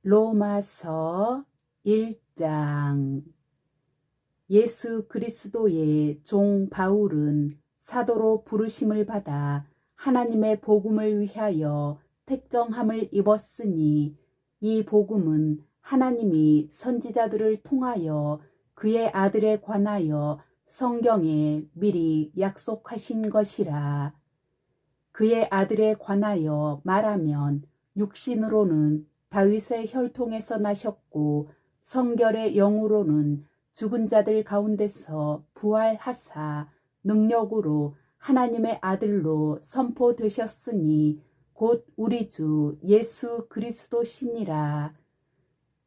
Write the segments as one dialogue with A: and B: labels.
A: 로마서 1장. 예수 그리스도의 종 바울은 사도로 부르심을 받아 하나님의 복음을 위하여 택정함을 입었으니, 이 복음은 하나님이 선지자들을 통하여 그의 아들에 관하여 성경에 미리 약속하신 것이라. 그의 아들에 관하여 말하면 육신으로는 다윗의 혈통에서 나셨고, 성결의 영으로는 죽은 자들 가운데서 부활하사 능력으로 하나님의 아들로 선포되셨으니 곧 우리 주 예수 그리스도시니라.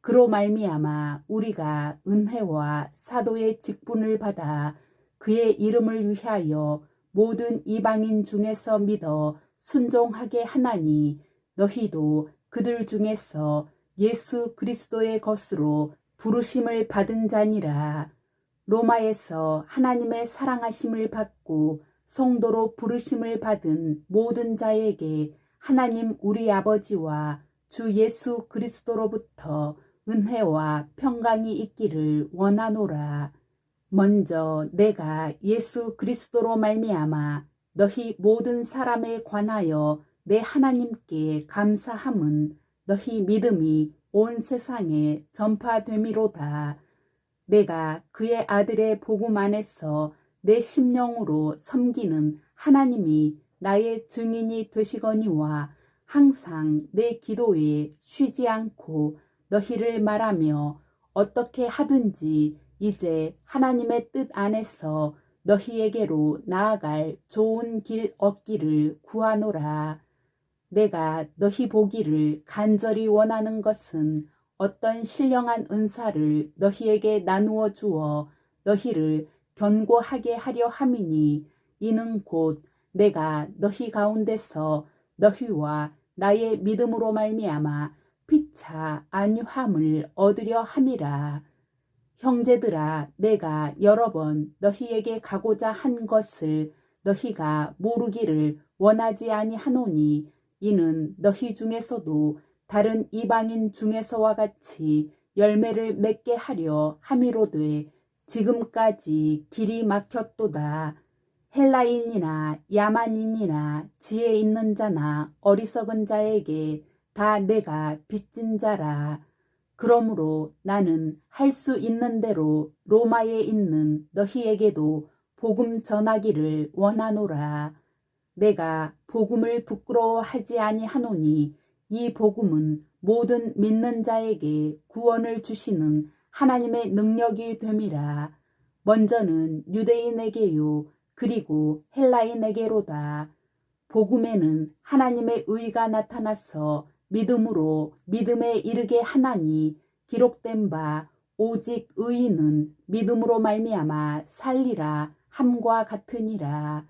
A: 그로 말미암아 우리가 은혜와 사도의 직분을 받아 그의 이름을 위하여 모든 이방인 중에서 믿어 순종하게 하나니, 너희도 그들 중에서 예수 그리스도의 것으로 부르심을 받은 자니라. 로마에서 하나님의 사랑하심을 받고 성도로 부르심을 받은 모든 자에게 하나님 우리 아버지와 주 예수 그리스도로부터 은혜와 평강이 있기를 원하노라. 먼저 내가 예수 그리스도로 말미암아 너희 모든 사람에 관하여 내 하나님께 감사함은 너희 믿음이 온 세상에 전파됨이로다. 내가 그의 아들의 복음 안에서 내 심령으로 섬기는 하나님이 나의 증인이 되시거니와, 항상 내 기도에 쉬지 않고 너희를 말하며 어떻게 하든지 이제 하나님의 뜻 안에서 너희에게로 나아갈 좋은 길 얻기를 구하노라. 내가 너희 보기를 간절히 원하는 것은 어떤 신령한 은사를 너희에게 나누어 주어 너희를 견고하게 하려 함이니, 이는 곧 내가 너희 가운데서 너희와 나의 믿음으로 말미암아 피차 안위함을 얻으려 함이라. 형제들아, 내가 여러 번 너희에게 가고자 한 것을 너희가 모르기를 원하지 아니하노니, 이는 너희 중에서도 다른 이방인 중에서와 같이 열매를 맺게 하려 함이로되 지금까지 길이 막혔도다. 헬라인이나 야만인이나 지혜 있는 자나 어리석은 자에게 다 내가 빚진 자라. 그러므로 나는 할 수 있는 대로 로마에 있는 너희에게도 복음 전하기를 원하노라. 내가 복음을 부끄러워하지 아니하노니, 이 복음은 모든 믿는 자에게 구원을 주시는 하나님의 능력이 됨이라. 먼저는 유대인에게요, 그리고 헬라인에게로다. 복음에는 하나님의 의가 나타나서 믿음으로 믿음에 이르게 하나니, 기록된 바 오직 의인은 믿음으로 말미암아 살리라 함과 같으니라.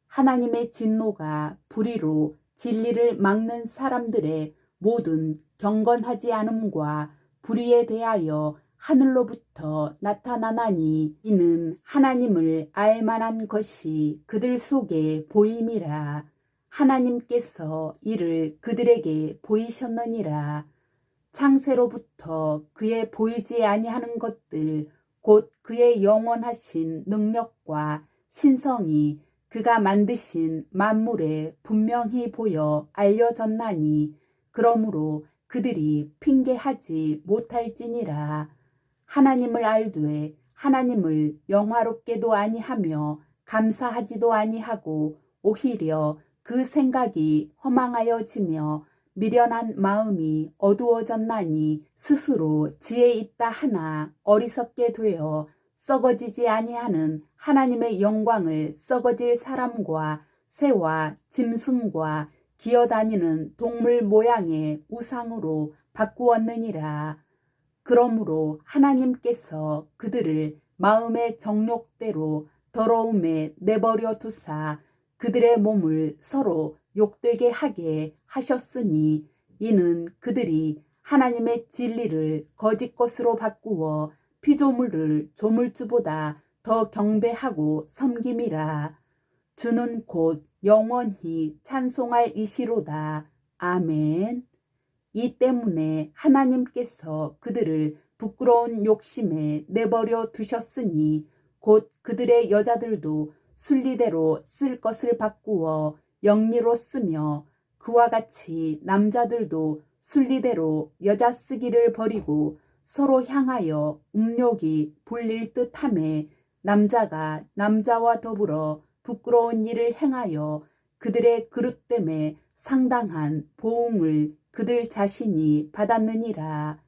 A: 하나님의 진노가 불의로 진리를 막는 사람들의 모든 경건하지 않음과 불의에 대하여 하늘로부터 나타나나니, 이는 하나님을 알 만한 것이 그들 속에 보임이라. 하나님께서 이를 그들에게 보이셨느니라. 창세로부터 그의 보이지 아니하는 것들, 곧 그의 영원하신 능력과 신성이 그가 만드신 만물에 분명히 보여 알려졌나니, 그러므로 그들이 핑계하지 못할지니라. 하나님을 알되 하나님을 영화롭게도 아니하며 감사하지도 아니하고, 오히려 그 생각이 허망하여지며 미련한 마음이 어두워졌나니, 스스로 지혜 있다 하나 어리석게 되어 썩어지지 아니하는 하나님의 영광을 썩어질 사람과 새와 짐승과 기어다니는 동물 모양의 우상으로 바꾸었느니라. 그러므로 하나님께서 그들을 마음의 정욕대로 더러움에 내버려 두사 그들의 몸을 서로 욕되게 하게 하셨으니, 이는 그들이 하나님의 진리를 거짓 것으로 바꾸어 피조물을 조물주보다 더 경배하고 섬김이라. 주는 곧 영원히 찬송할 이시로다. 아멘. 이 때문에 하나님께서 그들을 부끄러운 욕심에 내버려 두셨으니 곧 그들의 여자들도 순리대로 쓸 것을 바꾸어 영리로 쓰며 그와 같이 남자들도 순리대로 여자 쓰기를 버리고 서로 향하여 음욕이 불릴 듯하매 남자가 남자와 더불어 부끄러운 일을 행하여 그들의 그릇됨에 상당한 보응을 그들 자신이 받았느니라.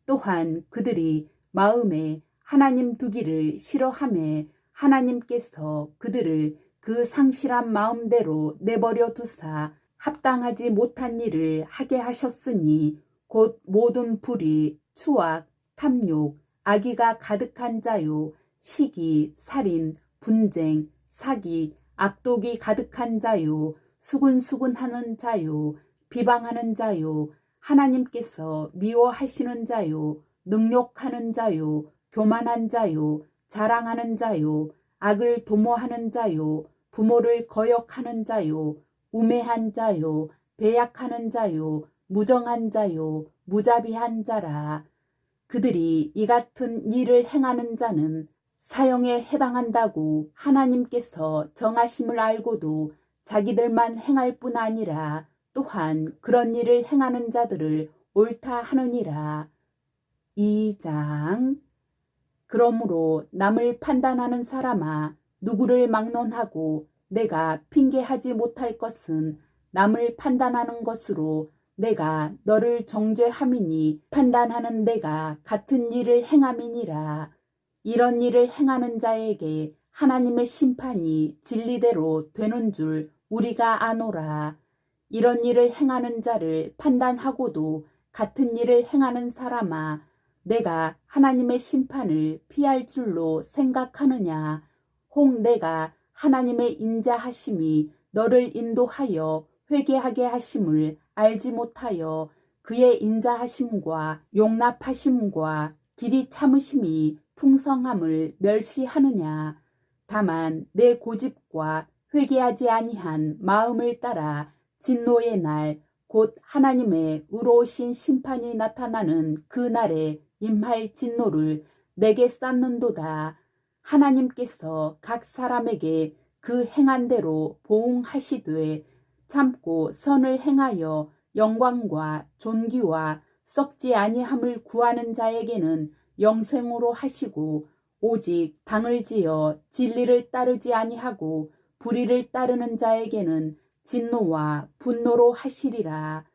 A: 또한 그들이 마음에 하나님 두기를 싫어하매 하나님께서 그들을 그 상실한 마음대로 내버려 두사 합당하지 못한 일을 하게 하셨으니 곧 모든 불의, 추악, 탐욕, 악의가 가득한 자요, 시기, 살인, 분쟁, 사기, 악독이 가득한 자요, 수군수군하는 자요, 비방하는 자요, 하나님께서 미워하시는 자요, 능욕하는 자요, 교만한 자요, 자랑하는 자요, 악을 도모하는 자요, 부모를 거역하는 자요, 우매한 자요, 배약하는 자요, 무정한 자요, 무자비한 자라. 그들이 이 같은 일을 행하는 자는 사형에 해당한다고 하나님께서 정하심을 알고도 자기들만 행할 뿐 아니라 또한 그런 일을 행하는 자들을 옳다 하느니라. 2장. 그러므로 남을 판단하는 사람아, 누구를 막론하고 내가 핑계하지 못할 것은 남을 판단하는 것으로 내가 너를 정죄함이니 판단하는 내가 같은 일을 행함이니라. 이런 일을 행하는 자에게 하나님의 심판이 진리대로 되는 줄 우리가 아노라. 이런 일을 행하는 자를 판단하고도 같은 일을 행하는 사람아, 내가 하나님의 심판을 피할 줄로 생각하느냐? 혹 내가 하나님의 인자하심이 너를 인도하여 회개하게 하심을 알지 못하여 그의 인자하심과 용납하심과 길이 참으심이 풍성함을 멸시하느냐? 다만 내 고집과 회개하지 아니한 마음을 따라 진노의 날 곧 하나님의 의로우신 심판이 나타나는 그 날에 임할 진노를 내게 쌓는도다. 하나님께서 각 사람에게 그 행한 대로 보응하시되 참고 선을 행하여 영광과 존귀와 썩지 아니함을 구하는 자에게는 영생으로 하시고 오직 당을 지어 진리를 따르지 아니하고 불의를 따르는 자에게는 진노와 분노로 하시리라.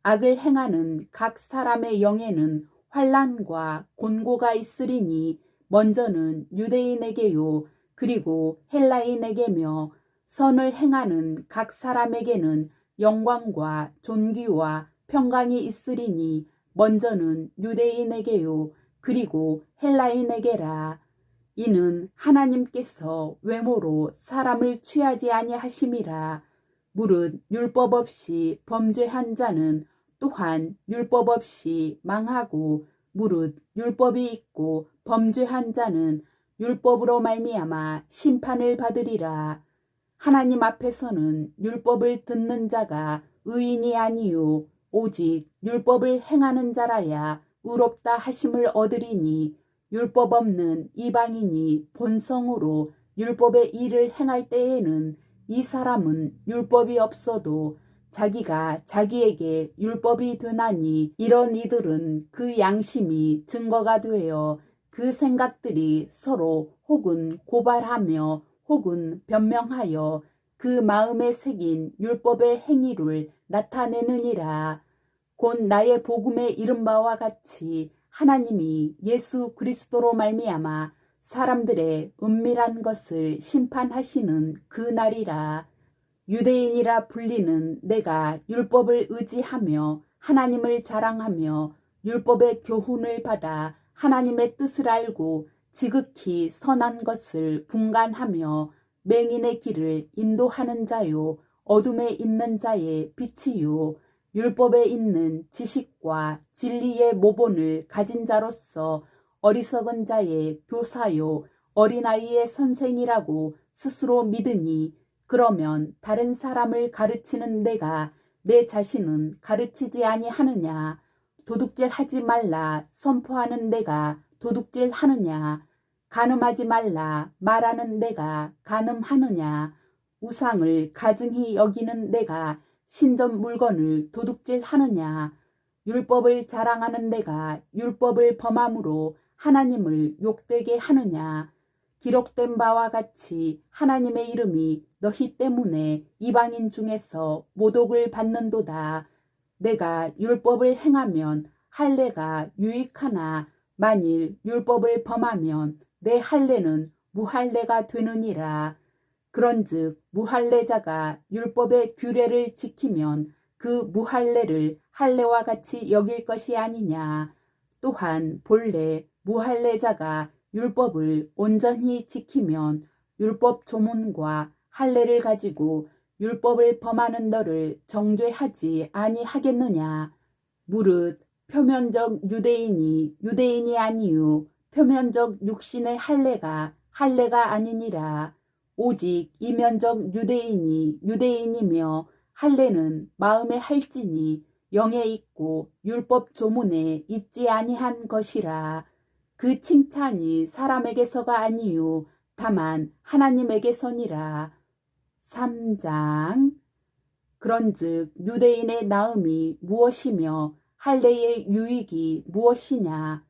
A: 악을 행하는 각 사람의 영에는 환난과 곤고가 있으리니 먼저는 유대인에게요 그리고 헬라인에게며 선을 행하는 각 사람에게는 영광과 존귀와 평강이 있으리니 먼저는 유대인에게요 그리고 헬라인에게라. 이는 하나님께서 외모로 사람을 취하지 아니하심이라. 무릇 율법 없이 범죄한 자는 또한 율법 없이 망하고 무릇 율법이 있고 범죄한 자는 율법으로 말미암아 심판을 받으리라. 하나님 앞에서는 율법을 듣는 자가 의인이 아니요 오직 율법을 행하는 자라야 의롭다 하심을 얻으리니 율법 없는 이방인이 본성으로 율법의 일을 행할 때에는 이 사람은 율법이 없어도 자기가 자기에게 율법이 되나니 이런 이들은 그 양심이 증거가 되어 그 생각들이 서로 혹은 고발하며 혹은 변명하여 그 마음에 새긴 율법의 행위를 나타내느니라. 곧 나의 복음에 이른 바와 같이 하나님이 예수 그리스도로 말미암아 사람들의 은밀한 것을 심판하시는 그 날이라. 유대인이라 불리는 내가 율법을 의지하며 하나님을 자랑하며 율법의 교훈을 받아 하나님의 뜻을 알고 지극히 선한 것을 분간하며 맹인의 길을 인도하는 자요 어둠에 있는 자의 빛이요 율법에 있는 지식과 진리의 모본을 가진 자로서 어리석은 자의 교사요 어린아이의 선생이라고 스스로 믿으니 그러면 다른 사람을 가르치는 내가 내 자신은 가르치지 아니하느냐? 도둑질 하지 말라 선포하는 내가 도둑질 하느냐? 간음하지 말라 말하는 내가 간음하느냐? 우상을 가증히 여기는 내가 신전 물건을 도둑질 하느냐? 율법을 자랑하는 내가 율법을 범함으로 하나님을 욕되게 하느냐? 기록된 바와 같이 하나님의 이름이 너희 때문에 이방인 중에서 모독을 받는도다. 내가 율법을 행하면 할례가 유익하나 만일 율법을 범하면 내 할례는 무할례가 되느니라. 그런즉 무할례자가 율법의 규례를 지키면 그 무할례를 할례와 같이 여길 것이 아니냐. 또한 본래 무할례자가 율법을 온전히 지키면 율법 조문과 할례를 가지고 율법을 범하는 너를 정죄하지 아니하겠느냐. 무릇 표면적 유대인이 유대인이 아니요 표면적 육신의 할례가 할례가 아니니라. 오직 이면적 유대인이 유대인이며 할례는 마음에 할지니 영에 있고 율법 조문에 있지 아니한 것이라. 그 칭찬이 사람에게서가 아니요 다만 하나님에게서니라. 3장. 그런즉 유대인의 나음이 무엇이며 할례의 유익이 무엇이냐?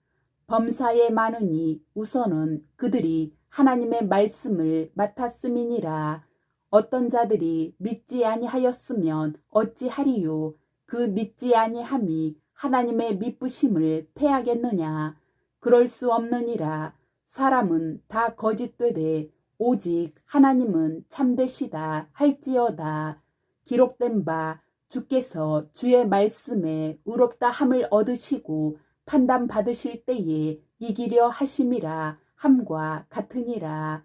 A: 범사에 많으니 우선은 그들이 하나님의 말씀을 맡았음이니라. 어떤 자들이 믿지 아니하였으면 어찌하리요? 그 믿지 아니함이 하나님의 미쁘심을 패하겠느냐? 그럴 수 없느니라. 사람은 다 거짓되되 오직 하나님은 참되시다 할지어다. 기록된 바 주께서 주의 말씀에 의롭다 함을 얻으시고 판단 받으실 때에 이기려 하심이라 함과 같으니라.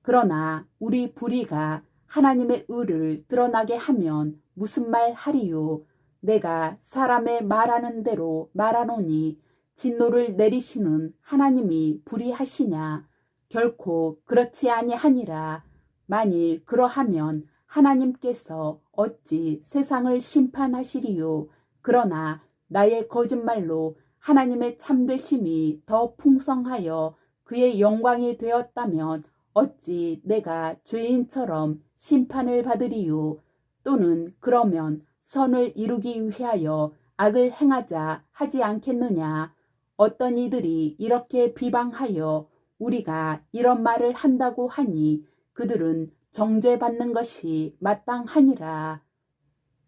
A: 그러나 우리 불의가 하나님의 의를 드러나게 하면 무슨 말 하리요? 내가 사람의 말하는 대로 말하노니 진노를 내리시는 하나님이 불의하시냐? 결코 그렇지 아니하니라. 만일 그러하면 하나님께서 어찌 세상을 심판하시리요? 그러나 나의 거짓말로 하나님의 참되심이 더 풍성하여 그의 영광이 되었다면 어찌 내가 죄인처럼 심판을 받으리요? 또는 그러면 선을 이루기 위하여 악을 행하자 하지 않겠느냐? 어떤 이들이 이렇게 비방하여 우리가 이런 말을 한다고 하니 그들은 정죄받는 것이 마땅하니라.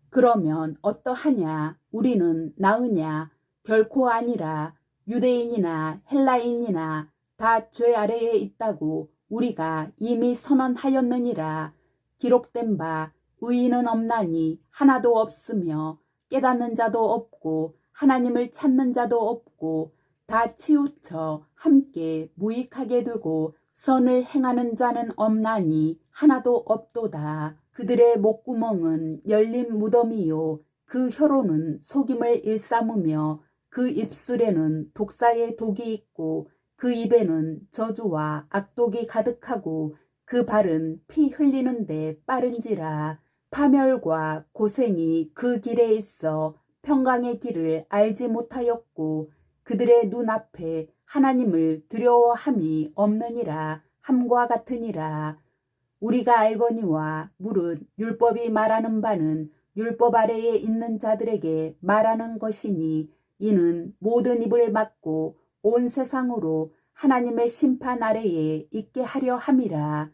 A: 그러면 어떠하냐? 우리는 나으냐? 결코 아니라. 유대인이나 헬라인이나 다 죄 아래에 있다고 우리가 이미 선언하였느니라. 기록된 바 의인은 없나니 하나도 없으며 깨닫는 자도 없고 하나님을 찾는 자도 없고 다 치우쳐 함께 무익하게 되고 선을 행하는 자는 없나니 하나도 없도다. 그들의 목구멍은 열린 무덤이요 그 혀로는 속임을 일삼으며 그 입술에는 독사의 독이 있고 그 입에는 저주와 악독이 가득하고 그 발은 피 흘리는데 빠른지라. 파멸과 고생이 그 길에 있어 평강의 길을 알지 못하였고 그들의 눈앞에 하나님을 두려워함이 없느니라 함과 같으니라. 우리가 알거니와 무릇 율법이 말하는 바는 율법 아래에 있는 자들에게 말하는 것이니 이는 모든 입을 막고 온 세상으로 하나님의 심판 아래에 있게 하려 함이라.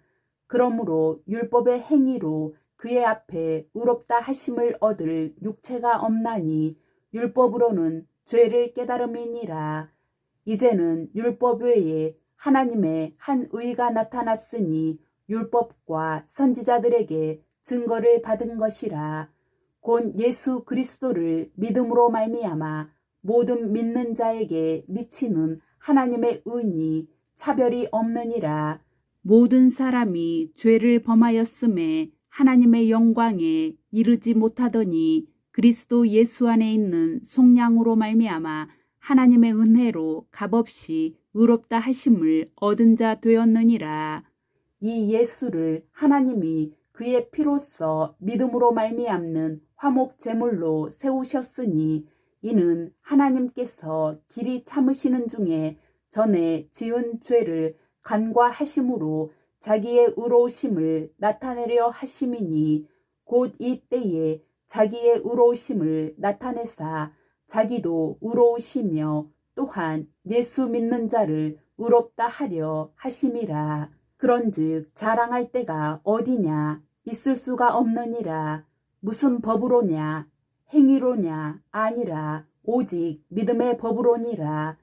A: 그러므로 율법의 행위로 그의 앞에 의롭다 하심을 얻을 육체가 없나니 율법으로는 죄를 깨달음이니라. 이제는 율법 외에 하나님의 한 의가 나타났으니 율법과 선지자들에게 증거를 받은 것이라. 곧 예수 그리스도를 믿음으로 말미암아 모든 믿는 자에게 미치는 하나님의 은이 차별이 없느니라. 모든 사람이 죄를 범하였음에 하나님의 영광에 이르지 못하더니 그리스도 예수 안에 있는 속량으로 말미암아 하나님의 은혜로 값없이 의롭다 하심을 얻은 자 되었느니라. 이 예수를 하나님이 그의 피로써 믿음으로 말미암는 화목 제물로 세우셨으니 이는 하나님께서 길이 참으시는 중에 전에 지은 죄를 간과하심으로 자기의 의로우심을 나타내려 하심이니 곧 이 때에 자기의 의로우심을 나타내사 자기도 의로우시며 또한 예수 믿는 자를 의롭다 하려 하심이라. 그런즉 자랑할 때가 어디냐? 있을 수가 없느니라. 무슨 법으로냐? 행위로냐? 아니라 오직 믿음의 법으로니라.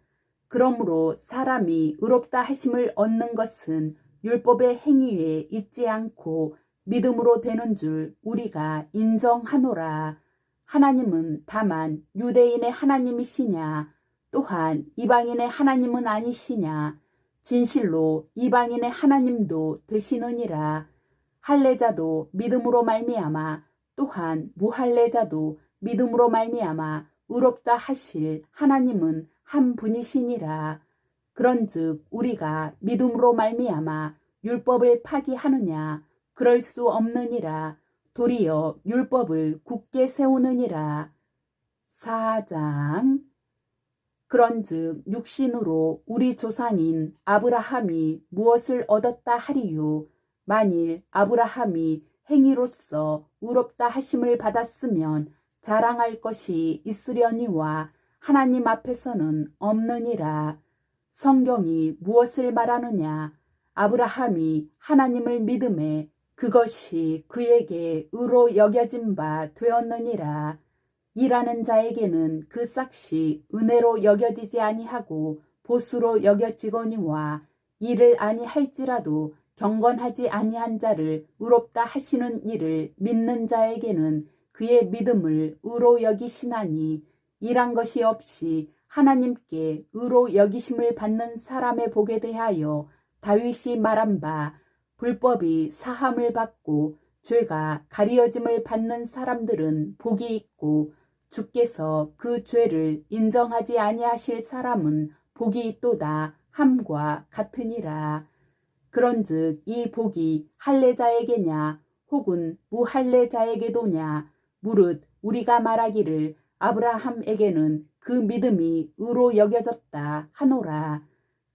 A: 그러므로 사람이 의롭다 하심을 얻는 것은 율법의 행위에 있지 않고 믿음으로 되는 줄 우리가 인정하노라. 하나님은 다만 유대인의 하나님이시냐? 또한 이방인의 하나님은 아니시냐? 진실로 이방인의 하나님도 되시느니라. 할례자도 믿음으로 말미암아 또한 무할례자도 믿음으로 말미암아 의롭다 하실 하나님은 한 분이시니라. 그런즉 우리가 믿음으로 말미암아 율법을 파기하느냐? 그럴 수 없느니라. 도리어 율법을 굳게 세우느니라. 4장. 그런즉 육신으로 우리 조상인 아브라함이 무엇을 얻었다 하리요? 만일 아브라함이 행위로서 의롭다 하심을 받았으면 자랑할 것이 있으려니와 하나님 앞에서는 없느니라. 성경이 무엇을 말하느냐? 아브라함이 하나님을 믿음에 그것이 그에게 의로 여겨진 바 되었느니라. 일하는 자에게는 그 싹이 은혜로 여겨지지 아니하고 보수로 여겨지거니와 일을 아니할지라도 경건하지 아니한 자를 의롭다 하시는 일을 믿는 자에게는 그의 믿음을 의로 여기시나니 일한 것이 없이 하나님께 의로 여기심을 받는 사람의 복에 대하여 다윗이 말한 바 불법이 사함을 받고 죄가 가리어짐을 받는 사람들은 복이 있고 주께서 그 죄를 인정하지 아니하실 사람은 복이 있도다 함과 같으니라. 그런즉 이 복이 할례자에게냐 혹은 무할례자에게도냐 무릇 우리가 말하기를 아브라함에게는 그 믿음이 의로 여겨졌다 하노라.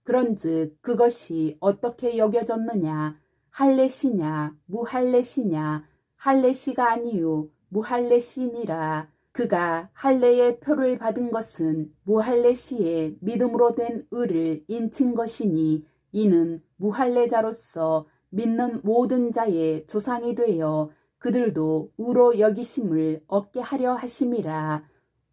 A: 그런즉 그것이 어떻게 여겨졌느냐? 할례시냐 무할례시냐? 할례시가 아니요 무할례시니라. 그가 할례의 표를 받은 것은 무할례시의 믿음으로 된 의를 인친 것이니 이는 무할례자로서 믿는 모든 자의 조상이 되어 그들도 의로 여기심을 얻게 하려 하심이라.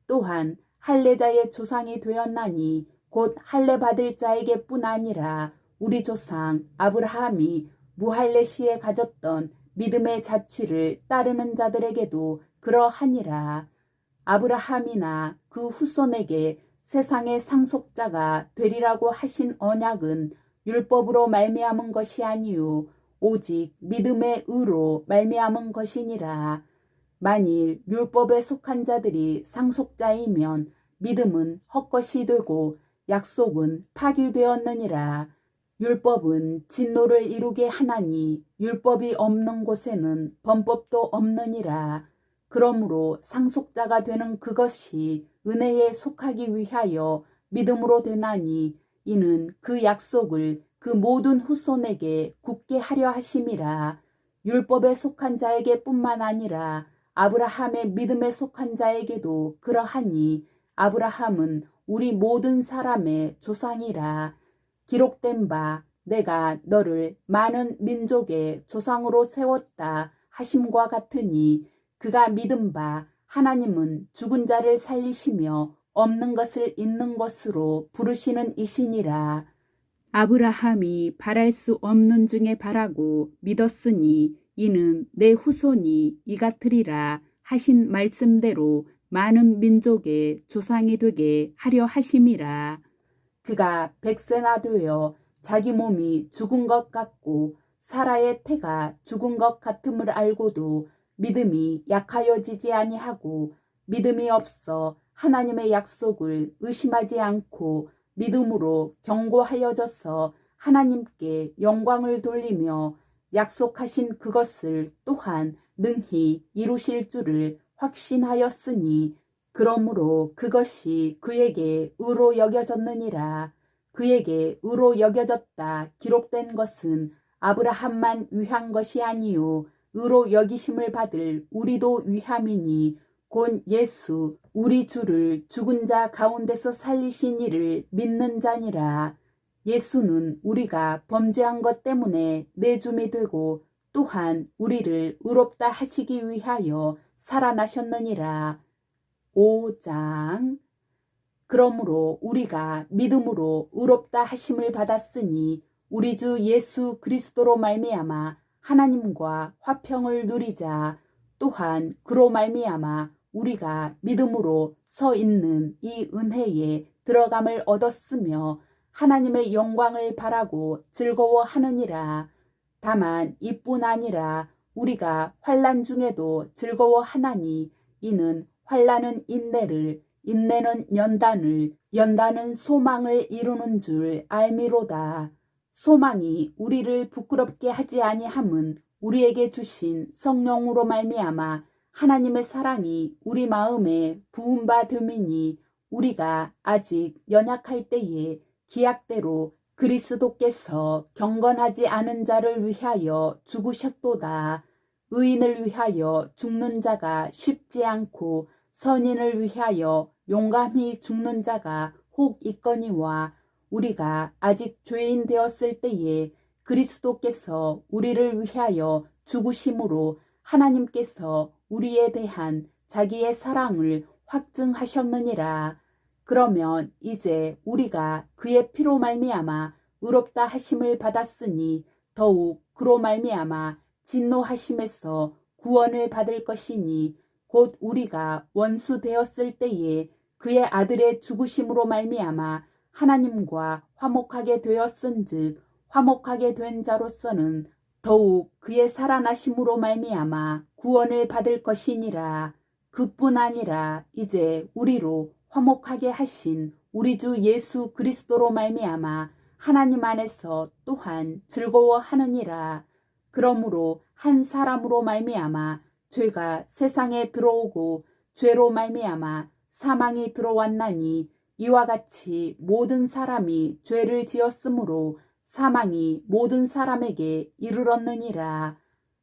A: 또한 할례자의 조상이 되었나니 곧 할례 받을 자에게뿐 아니라 우리 조상 아브라함이 무할례시에 가졌던 믿음의 자취를 따르는 자들에게도 그러하니라. 아브라함이나 그 후손에게 세상의 상속자가 되리라고 하신 언약은 율법으로 말미암은 것이 아니요 오직 믿음의 의로 말미암은 것이니라. 만일 율법에 속한 자들이 상속자이면 믿음은 헛것이 되고 약속은 파기되었느니라. 율법은 진노를 이루게 하나니 율법이 없는 곳에는 범법도 없느니라. 그러므로 상속자가 되는 그것이 은혜에 속하기 위하여 믿음으로 되나니 이는 그 약속을 그 모든 후손에게 굳게 하려 하심이라. 율법에 속한 자에게 뿐만 아니라 아브라함의 믿음에 속한 자에게도 그러하니 아브라함은 우리 모든 사람의 조상이라. 기록된 바 내가 너를 많은 민족의 조상으로 세웠다 하심과 같으니 그가 믿은 바 하나님은 죽은 자를 살리시며 없는 것을 있는 것으로 부르시는 이시니라. 아브라함이 바랄 수 없는 중에 바라고 믿었으니 이는 내 후손이 이같으리라 하신 말씀대로 많은 민족의 조상이 되게 하려 하심이라. 그가 100세나 되어 자기 몸이 죽은 것 같고 사라의 태가 죽은 것 같음을 알고도 믿음이 약하여지지 아니하고 믿음이 없어 하나님의 약속을 의심하지 않고 믿음으로 견고하여져서 하나님께 영광을 돌리며 약속하신 그것을 또한 능히 이루실 줄을 확신하였으니 그러므로 그것이 그에게 의로 여겨졌느니라. 그에게 의로 여겨졌다 기록된 것은 아브라함만 위한 것이 아니요 의로 여기심을 받을 우리도 위함이니 곧 예수 우리 주를 죽은 자 가운데서 살리신 이를 믿는 자니라. 예수는 우리가 범죄한 것 때문에 내줌이 되고 또한 우리를 의롭다 하시기 위하여 살아나셨느니라. 5장. 그러므로 우리가 믿음으로 의롭다 하심을 받았으니 우리 주 예수 그리스도로 말미암아 하나님과 화평을 누리자. 또한 그로 말미암아 우리가 믿음으로 서 있는 이 은혜에 들어감을 얻었으며 하나님의 영광을 바라고 즐거워하느니라. 다만 이뿐 아니라 우리가 환난 중에도 즐거워하나니 이는 환난은 인내를 인내는 연단을 연단은 소망을 이루는 줄 알미로다. 소망이 우리를 부끄럽게 하지 아니함은 우리에게 주신 성령으로 말미암아 하나님의 사랑이 우리 마음에 부은 바 됨이니 우리가 아직 연약할 때에 기약대로 그리스도께서 경건하지 않은 자를 위하여 죽으셨도다. 의인을 위하여 죽는 자가 쉽지 않고 선인을 위하여 용감히 죽는 자가 혹 있거니와 우리가 아직 죄인 되었을 때에 그리스도께서 우리를 위하여 죽으심으로 하나님께서 우리에 대한 자기의 사랑을 확증하셨느니라. 그러면 이제 우리가 그의 피로 말미암아 의롭다 하심을 받았으니 더욱 그로 말미암아 진노하심에서 구원을 받을 것이니 곧 우리가 원수 되었을 때에 그의 아들의 죽으심으로 말미암아 하나님과 화목하게 되었은즉 화목하게 된 자로서는 더욱 그의 살아나심으로 말미암아 구원을 받을 것이니라. 그뿐 아니라 이제 우리로 화목하게 하신 우리 주 예수 그리스도로 말미암아 하나님 안에서 또한 즐거워하느니라. 그러므로 한 사람으로 말미암아 죄가 세상에 들어오고 죄로 말미암아 사망이 들어왔나니 이와 같이 모든 사람이 죄를 지었으므로 사망이 모든 사람에게 이르렀느니라.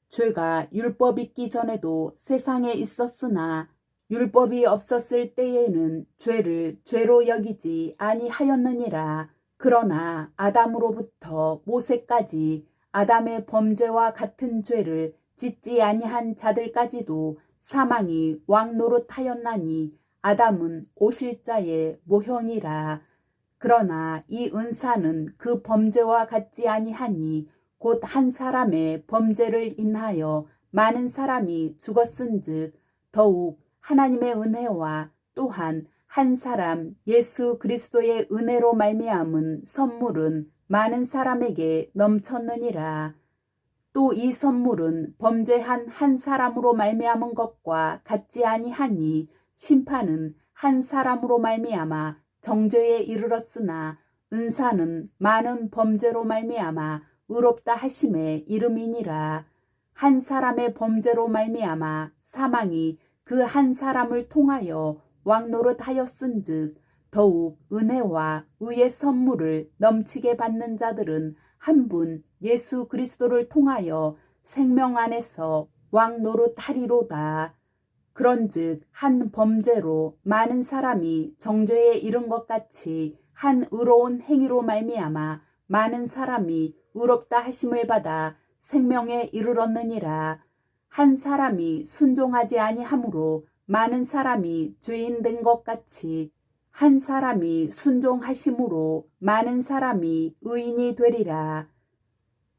A: 죄가 율법 있기 전에도 세상에 있었으나 율법이 없었을 때에는 죄를 죄로 여기지 아니하였느니라. 그러나 아담으로부터 모세까지 아담의 범죄와 같은 죄를 짓지 아니한 자들까지도 사망이 왕노릇하였나니 아담은 오실자의 모형이라. 그러나 이 은사는 그 범죄와 같지 아니하니 곧 한 사람의 범죄를 인하여 많은 사람이 죽었은즉 더욱 하나님의 은혜와 또한 한 사람 예수 그리스도의 은혜로 말미암은 선물은 많은 사람에게 넘쳤느니라. 또 이 선물은 범죄한 한 사람으로 말미암은 것과 같지 아니하니 심판은 한 사람으로 말미암아 정죄에 이르렀으나 은사는 많은 범죄로 말미암아 의롭다 하심의 이름이니라. 한 사람의 범죄로 말미암아 사망이 그 한 사람을 통하여 왕노릇하였은즉 더욱 은혜와 의의 선물을 넘치게 받는 자들은 한 분 예수 그리스도를 통하여 생명 안에서 왕노릇하리로다. 그런즉 한 범죄로 많은 사람이 정죄에 이른 것 같이 한 의로운 행위로 말미암아 많은 사람이 의롭다 하심을 받아 생명에 이르렀느니라. 한 사람이 순종하지 아니하므로 많은 사람이 죄인 된 것 같이 한 사람이 순종하심으로 많은 사람이 의인이 되리라.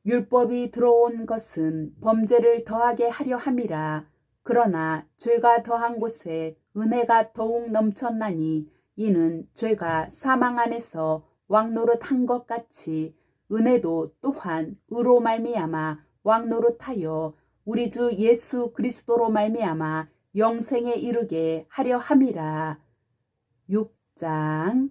A: 율법이 들어온 것은 범죄를 더하게 하려 함이라. 그러나 죄가 더한 곳에 은혜가 더욱 넘쳤나니 이는 죄가 사망 안에서 왕노릇한 것 같이 은혜도 또한 의로 말미암아 왕노릇하여 우리 주 예수 그리스도로 말미암아 영생에 이르게 하려 함이라. 6장.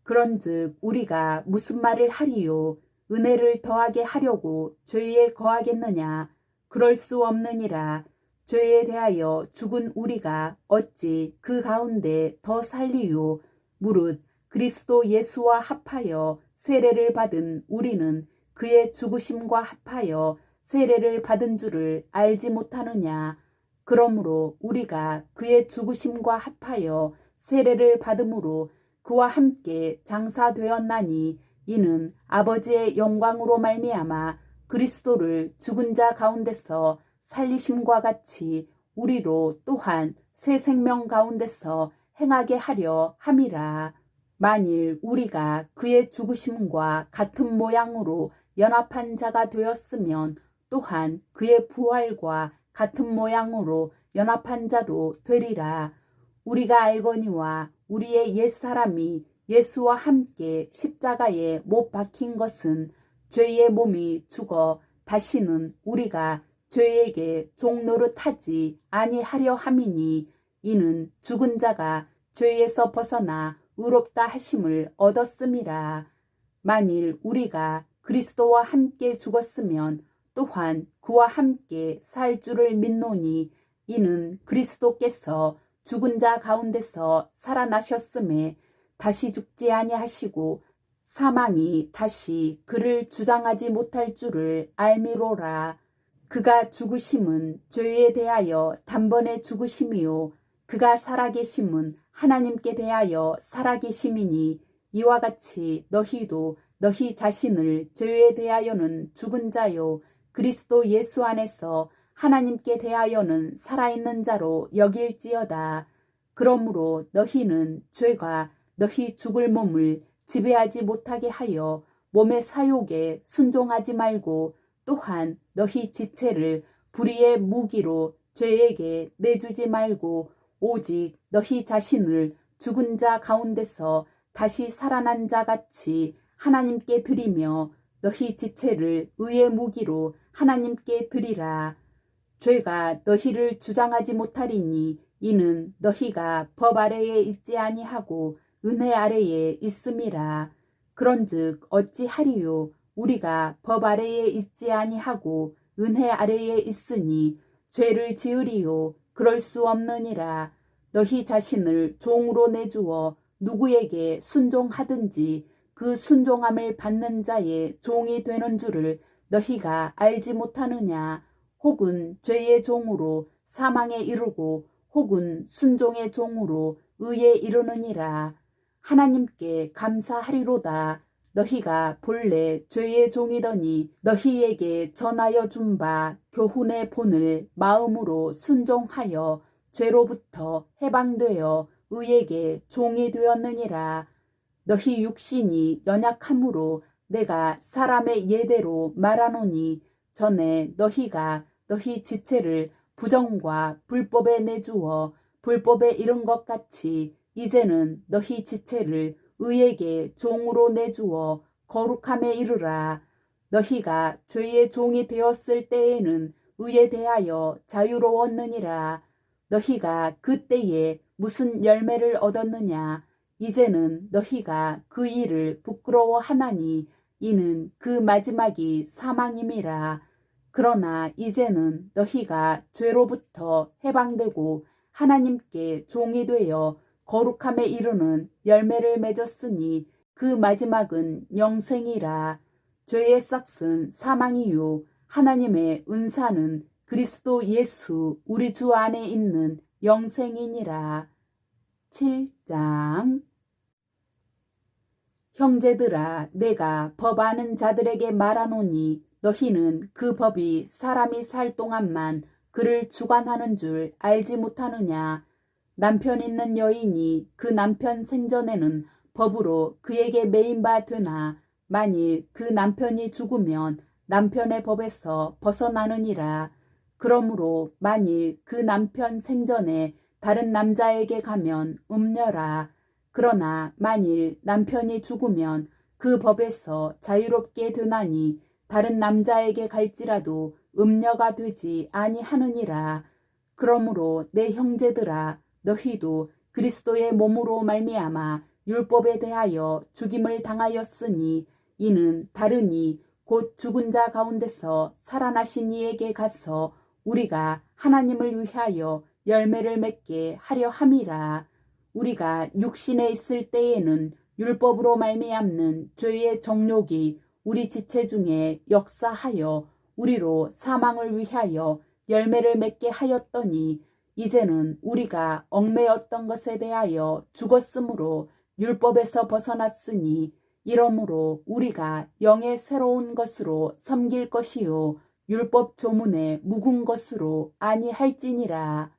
A: 그런즉 우리가 무슨 말을 하리요? 은혜를 더하게 하려고 죄에 거하겠느냐? 그럴 수 없느니라. 죄에 대하여 죽은 우리가 어찌 그 가운데 더 살리요? 무릇 그리스도 예수와 합하여 세례를 받은 우리는 그의 죽으심과 합하여 세례를 받은 줄을 알지 못하느냐? 그러므로 우리가 그의 죽으심과 합하여 세례를 받음으로 그와 함께 장사되었나니 이는 아버지의 영광으로 말미암아 그리스도를 죽은 자 가운데서 살리심과 같이 우리로 또한 새 생명 가운데서 행하게 하려 함이라. 만일 우리가 그의 죽으심과 같은 모양으로 연합한 자가 되었으면 또한 그의 부활과 같은 모양으로 연합한 자도 되리라. 우리가 알거니와 우리의 옛사람이 예수와 함께 십자가에 못 박힌 것은 죄의 몸이 죽어 다시는 우리가 죄에게 종노릇하지 아니하려 함이니 이는 죽은 자가 죄에서 벗어나 의롭다 하심을 얻었음이라. 만일 우리가 그리스도와 함께 죽었으면 또한 그와 함께 살 줄을 믿노니 이는 그리스도께서 죽은 자 가운데서 살아나셨음에 다시 죽지 아니하시고 사망이 다시 그를 주장하지 못할 줄을 알미로라. 그가 죽으심은 죄에 대하여 단번에 죽으심이요 그가 살아계심은 하나님께 대하여 살아계심이니 이와 같이 너희도 너희 자신을 죄에 대하여는 죽은 자요 그리스도 예수 안에서 하나님께 대하여는 살아있는 자로 여길지어다. 그러므로 너희는 죄가 너희 죽을 몸을 지배하지 못하게 하여 몸의 사욕에 순종하지 말고 또한 너희 지체를 불의의 무기로 죄에게 내주지 말고 오직 너희 자신을 죽은 자 가운데서 다시 살아난 자 같이 하나님께 드리며 너희 지체를 의의 무기로 하나님께 드리라. 죄가 너희를 주장하지 못하리니 이는 너희가 법 아래에 있지 아니하고 은혜 아래에 있음이라. 그런즉 어찌하리요? 우리가 법 아래에 있지 아니하고 은혜 아래에 있으니 죄를 지으리요? 그럴 수 없느니라. 너희 자신을 종으로 내주어 누구에게 순종하든지 그 순종함을 받는 자의 종이 되는 줄을 너희가 알지 못하느냐? 혹은 죄의 종으로 사망에 이르고 혹은 순종의 종으로 의에 이르느니라. 하나님께 감사하리로다. 너희가 본래 죄의 종이더니 너희에게 전하여 준 바 교훈의 본을 마음으로 순종하여 죄로부터 해방되어 의에게 종이 되었느니라. 너희 육신이 연약함으로 내가 사람의 예대로 말하노니 전에 너희가 너희 지체를 부정과 불법에 내주어 불법에 이른 것 같이 이제는 너희 지체를 의에게 종으로 내주어 거룩함에 이르라. 너희가 죄의 종이 되었을 때에는 의에 대하여 자유로웠느니라. 너희가 그때에 무슨 열매를 얻었느냐? 이제는 너희가 그 일을 부끄러워하나니 이는 그 마지막이 사망임이라. 그러나 이제는 너희가 죄로부터 해방되고 하나님께 종이 되어 거룩함에 이르는 열매를 맺었으니 그 마지막은 영생이라. 죄의 싹은 사망이요 하나님의 은사는 그리스도 예수 우리 주 안에 있는 영생이니라. 7장. 형제들아, 내가 법 아는 자들에게 말하노니 너희는 그 법이 사람이 살 동안만 그를 주관하는 줄 알지 못하느냐? 남편 있는 여인이 그 남편 생전에는 법으로 그에게 매인 바 되나 만일 그 남편이 죽으면 남편의 법에서 벗어나느니라. 그러므로 만일 그 남편 생전에 다른 남자에게 가면 음녀라. 그러나 만일 남편이 죽으면 그 법에서 자유롭게 되나니 다른 남자에게 갈지라도 음녀가 되지 아니하느니라. 그러므로 내 형제들아, 너희도 그리스도의 몸으로 말미암아 율법에 대하여 죽임을 당하였으니 이는 다른 이 곧 죽은 자 가운데서 살아나신 이에게 가서 우리가 하나님을 위하여 열매를 맺게 하려 함이라. 우리가 육신에 있을 때에는 율법으로 말미암는 죄의 정욕이 우리 지체 중에 역사하여 우리로 사망을 위하여 열매를 맺게 하였더니 이제는 우리가 얽매였던 것에 대하여 죽었으므로 율법에서 벗어났으니 이러므로 우리가 영의 새로운 것으로 섬길 것이요 율법 조문에 묵은 것으로 아니할지니라.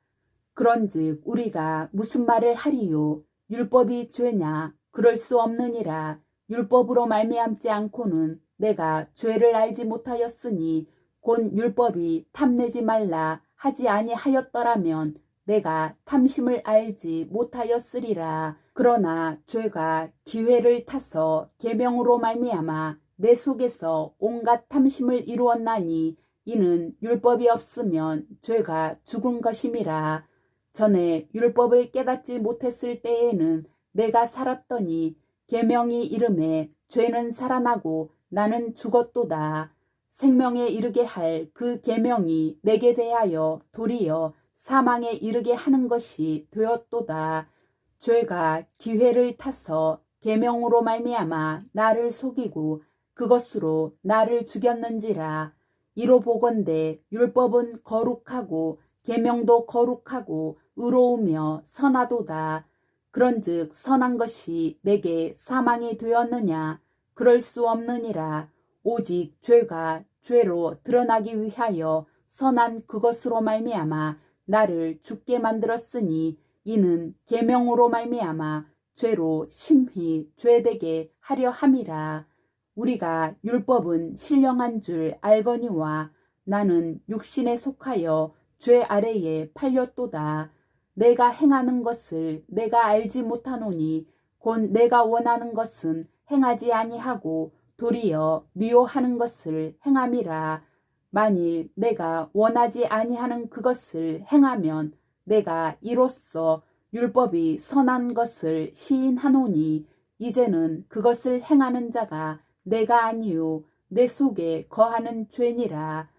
A: 그런즉 우리가 무슨 말을 하리요? 율법이 죄냐? 그럴 수 없느니라. 율법으로 말미암지 않고는 내가 죄를 알지 못하였으니 곧 율법이 탐내지 말라 하지 아니하였더라면 내가 탐심을 알지 못하였으리라. 그러나 죄가 기회를 타서 계명으로 말미암아 내 속에서 온갖 탐심을 이루었나니 이는 율법이 없으면 죄가 죽은 것임이라. 전에 율법을 깨닫지 못했을 때에는 내가 살았더니 계명이 이름에 죄는 살아나고 나는 죽었도다. 생명에 이르게 할 그 계명이 내게 대하여 도리어 사망에 이르게 하는 것이 되었도다. 죄가 기회를 타서 계명으로 말미암아 나를 속이고 그것으로 나를 죽였는지라. 이로 보건대 율법은 거룩하고 계명도 거룩하고 의로우며 선하도다. 그런즉 선한 것이 내게 사망이 되었느냐? 그럴 수 없느니라. 오직 죄가 죄로 드러나기 위하여 선한 그것으로 말미암아 나를 죽게 만들었으니 이는 계명으로 말미암아 죄로 심히 죄되게 하려 함이라. 우리가 율법은 신령한 줄 알거니와 나는 육신에 속하여 죄 아래에 팔렸도다. 내가 행하는 것을 내가 알지 못하노니 곧 내가 원하는 것은 행하지 아니하고 도리어 미워하는 것을 행함이라. 만일 내가 원하지 아니하는 그것을 행하면 내가 이로써 율법이 선한 것을 시인하노니 이제는 그것을 행하는 자가 내가 아니요 내 속에 거하는 죄니라.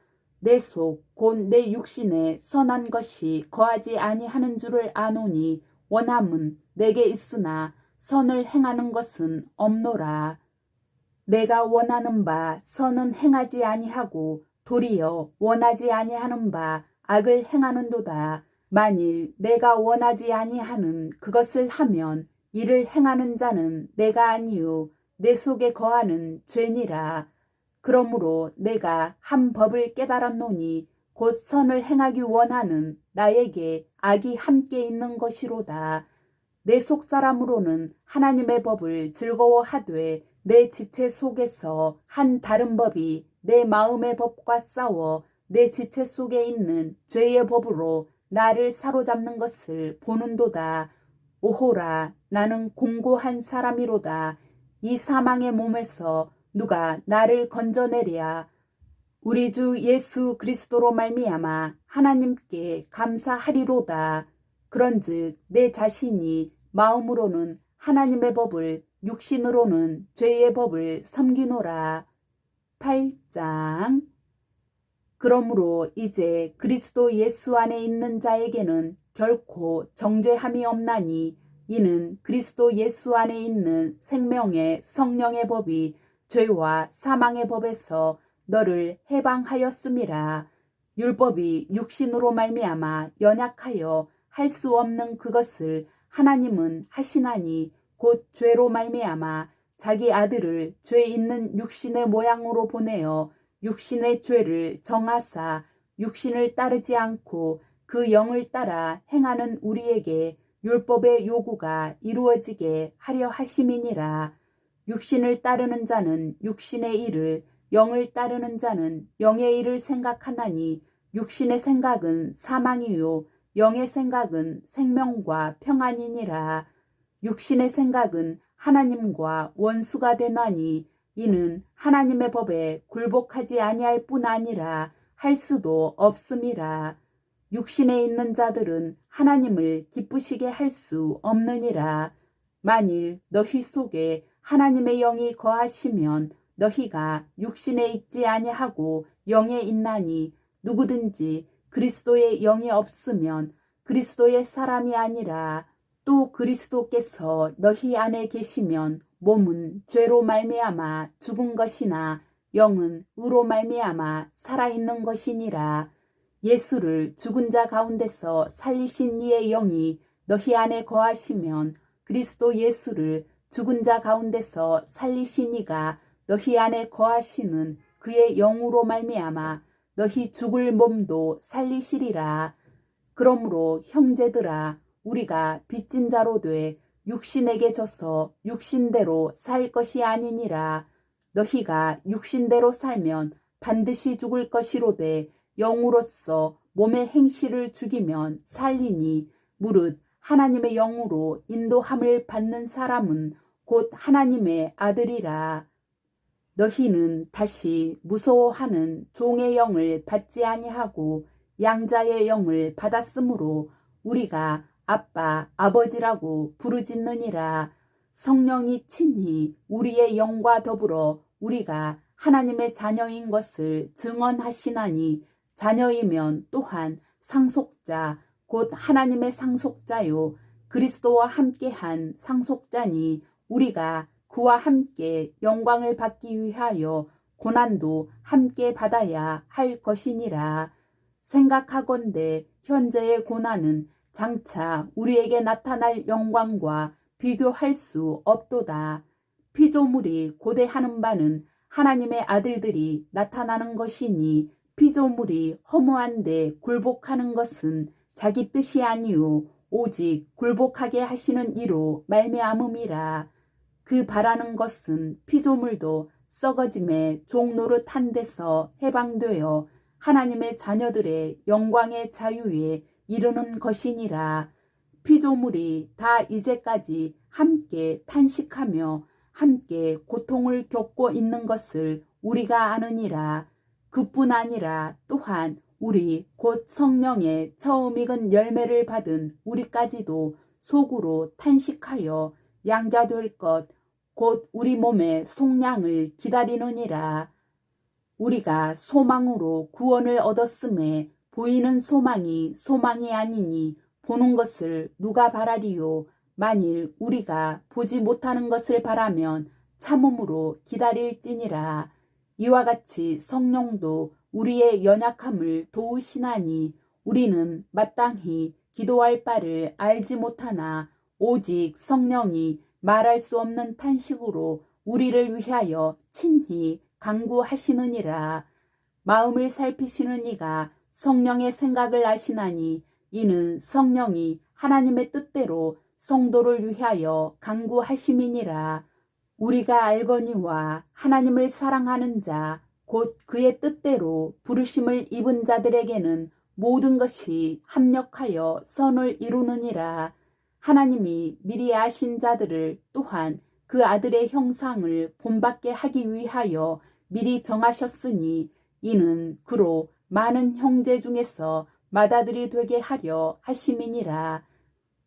A: 내 속 곧 내 육신에 선한 것이 거하지 아니하는 줄을 아노니 원함은 내게 있으나 선을 행하는 것은 없노라. 내가 원하는 바 선은 행하지 아니하고 도리어 원하지 아니하는 바 악을 행하는도다. 만일 내가 원하지 아니하는 그것을 하면 이를 행하는 자는 내가 아니요 내 속에 거하는 죄니라. 그러므로 내가 한 법을 깨달았노니 곧 선을 행하기 원하는 나에게 악이 함께 있는 것이로다. 내 속사람으로는 하나님의 법을 즐거워하되 내 지체 속에서 한 다른 법이 내 마음의 법과 싸워 내 지체 속에 있는 죄의 법으로 나를 사로잡는 것을 보는도다. 오호라, 나는 공고한 사람이로다. 이 사망의 몸에서 누가 나를 건져내랴. 우리 주 예수 그리스도로 말미암아 하나님께 감사하리로다. 그런즉 내 자신이 마음으로는 하나님의 법을 육신으로는 죄의 법을 섬기노라. 8장. 그러므로 이제 그리스도 예수 안에 있는 자에게는 결코 정죄함이 없나니 이는 그리스도 예수 안에 있는 생명의 성령의 법이 죄와 사망의 법에서 너를 해방하였음이라. 율법이 육신으로 말미암아 연약하여 할 수 없는 그것을 하나님은 하시나니 곧 죄로 말미암아 자기 아들을 죄 있는 육신의 모양으로 보내어 육신의 죄를 정하사 육신을 따르지 않고 그 영을 따라 행하는 우리에게 율법의 요구가 이루어지게 하려 하심이니라. 육신을 따르는 자는 육신의 일을, 영을 따르는 자는 영의 일을 생각하나니 육신의 생각은 사망이요 영의 생각은 생명과 평안이니라. 육신의 생각은 하나님과 원수가 되나니 이는 하나님의 법에 굴복하지 아니할 뿐 아니라 할 수도 없음이라. 육신에 있는 자들은 하나님을 기쁘시게 할 수 없느니라. 만일 너희 속에 하나님의 영이 거하시면 너희가 육신에 있지 아니하고 영에 있나니 누구든지 그리스도의 영이 없으면 그리스도의 사람이 아니라, 또 그리스도께서 너희 안에 계시면 몸은 죄로 말미암아 죽은 것이나 영은 의로 말미암아 살아있는 것이니라. 예수를 죽은 자 가운데서 살리신 이의 영이 너희 안에 거하시면 그리스도 예수를 죽은 자 가운데서 살리신 이가 너희 안에 거하시는 그의 영으로 말미암아 너희 죽을 몸도 살리시리라. 그러므로 형제들아, 우리가 빚진 자로 돼 육신에게 져서 육신대로 살 것이 아니니라. 너희가 육신대로 살면 반드시 죽을 것이로되 영으로서 몸의 행실을 죽이면 살리니, 무릇 하나님의 영으로 인도함을 받는 사람은 곧 하나님의 아들이라. 너희는 다시 무서워하는 종의 영을 받지 아니하고 양자의 영을 받았으므로 우리가 아빠, 아버지라고 부르짖느니라. 성령이 친히 우리의 영과 더불어 우리가 하나님의 자녀인 것을 증언하시나니, 자녀이면 또한 상속자, 곧 하나님의 상속자요 그리스도와 함께한 상속자니, 우리가 그와 함께 영광을 받기 위하여 고난도 함께 받아야 할 것이니라. 생각하건대 현재의 고난은 장차 우리에게 나타날 영광과 비교할 수 없도다. 피조물이 고대하는 바는 하나님의 아들들이 나타나는 것이니, 피조물이 허무한데 굴복하는 것은 자기 뜻이 아니요 오직 굴복하게 하시는 이로 말미암음이라. 그 바라는 것은 피조물도 썩어짐의 종 노릇한 데서 해방되어 하나님의 자녀들의 영광의 자유에 이르는 것이니라. 피조물이 다 이제까지 함께 탄식하며 함께 고통을 겪고 있는 것을 우리가 아느니라. 그뿐 아니라 또한 우리 곧 성령의 처음 익은 열매를 받은 우리까지도 속으로 탄식하여 양자될 것, 곧 우리 몸의 속량을 기다리느니라. 우리가 소망으로 구원을 얻었음에 보이는 소망이 소망이 아니니 보는 것을 누가 바라리요. 만일 우리가 보지 못하는 것을 바라면 참음으로 기다릴지니라. 이와 같이 성령도 우리의 연약함을 도우시나니, 우리는 마땅히 기도할 바를 알지 못하나 오직 성령이 말할 수 없는 탄식으로 우리를 위하여 친히 간구하시느니라. 마음을 살피시는 이가 성령의 생각을 아시나니, 이는 성령이 하나님의 뜻대로 성도를 위하여 간구하심이니라. 우리가 알거니와 하나님을 사랑하는 자, 곧 그의 뜻대로 부르심을 입은 자들에게는 모든 것이 합력하여 선을 이루느니라. 하나님이 미리 아신 자들을 또한 그 아들의 형상을 본받게 하기 위하여 미리 정하셨으니, 이는 그로 많은 형제 중에서 맏아들이 되게 하려 하심이니라.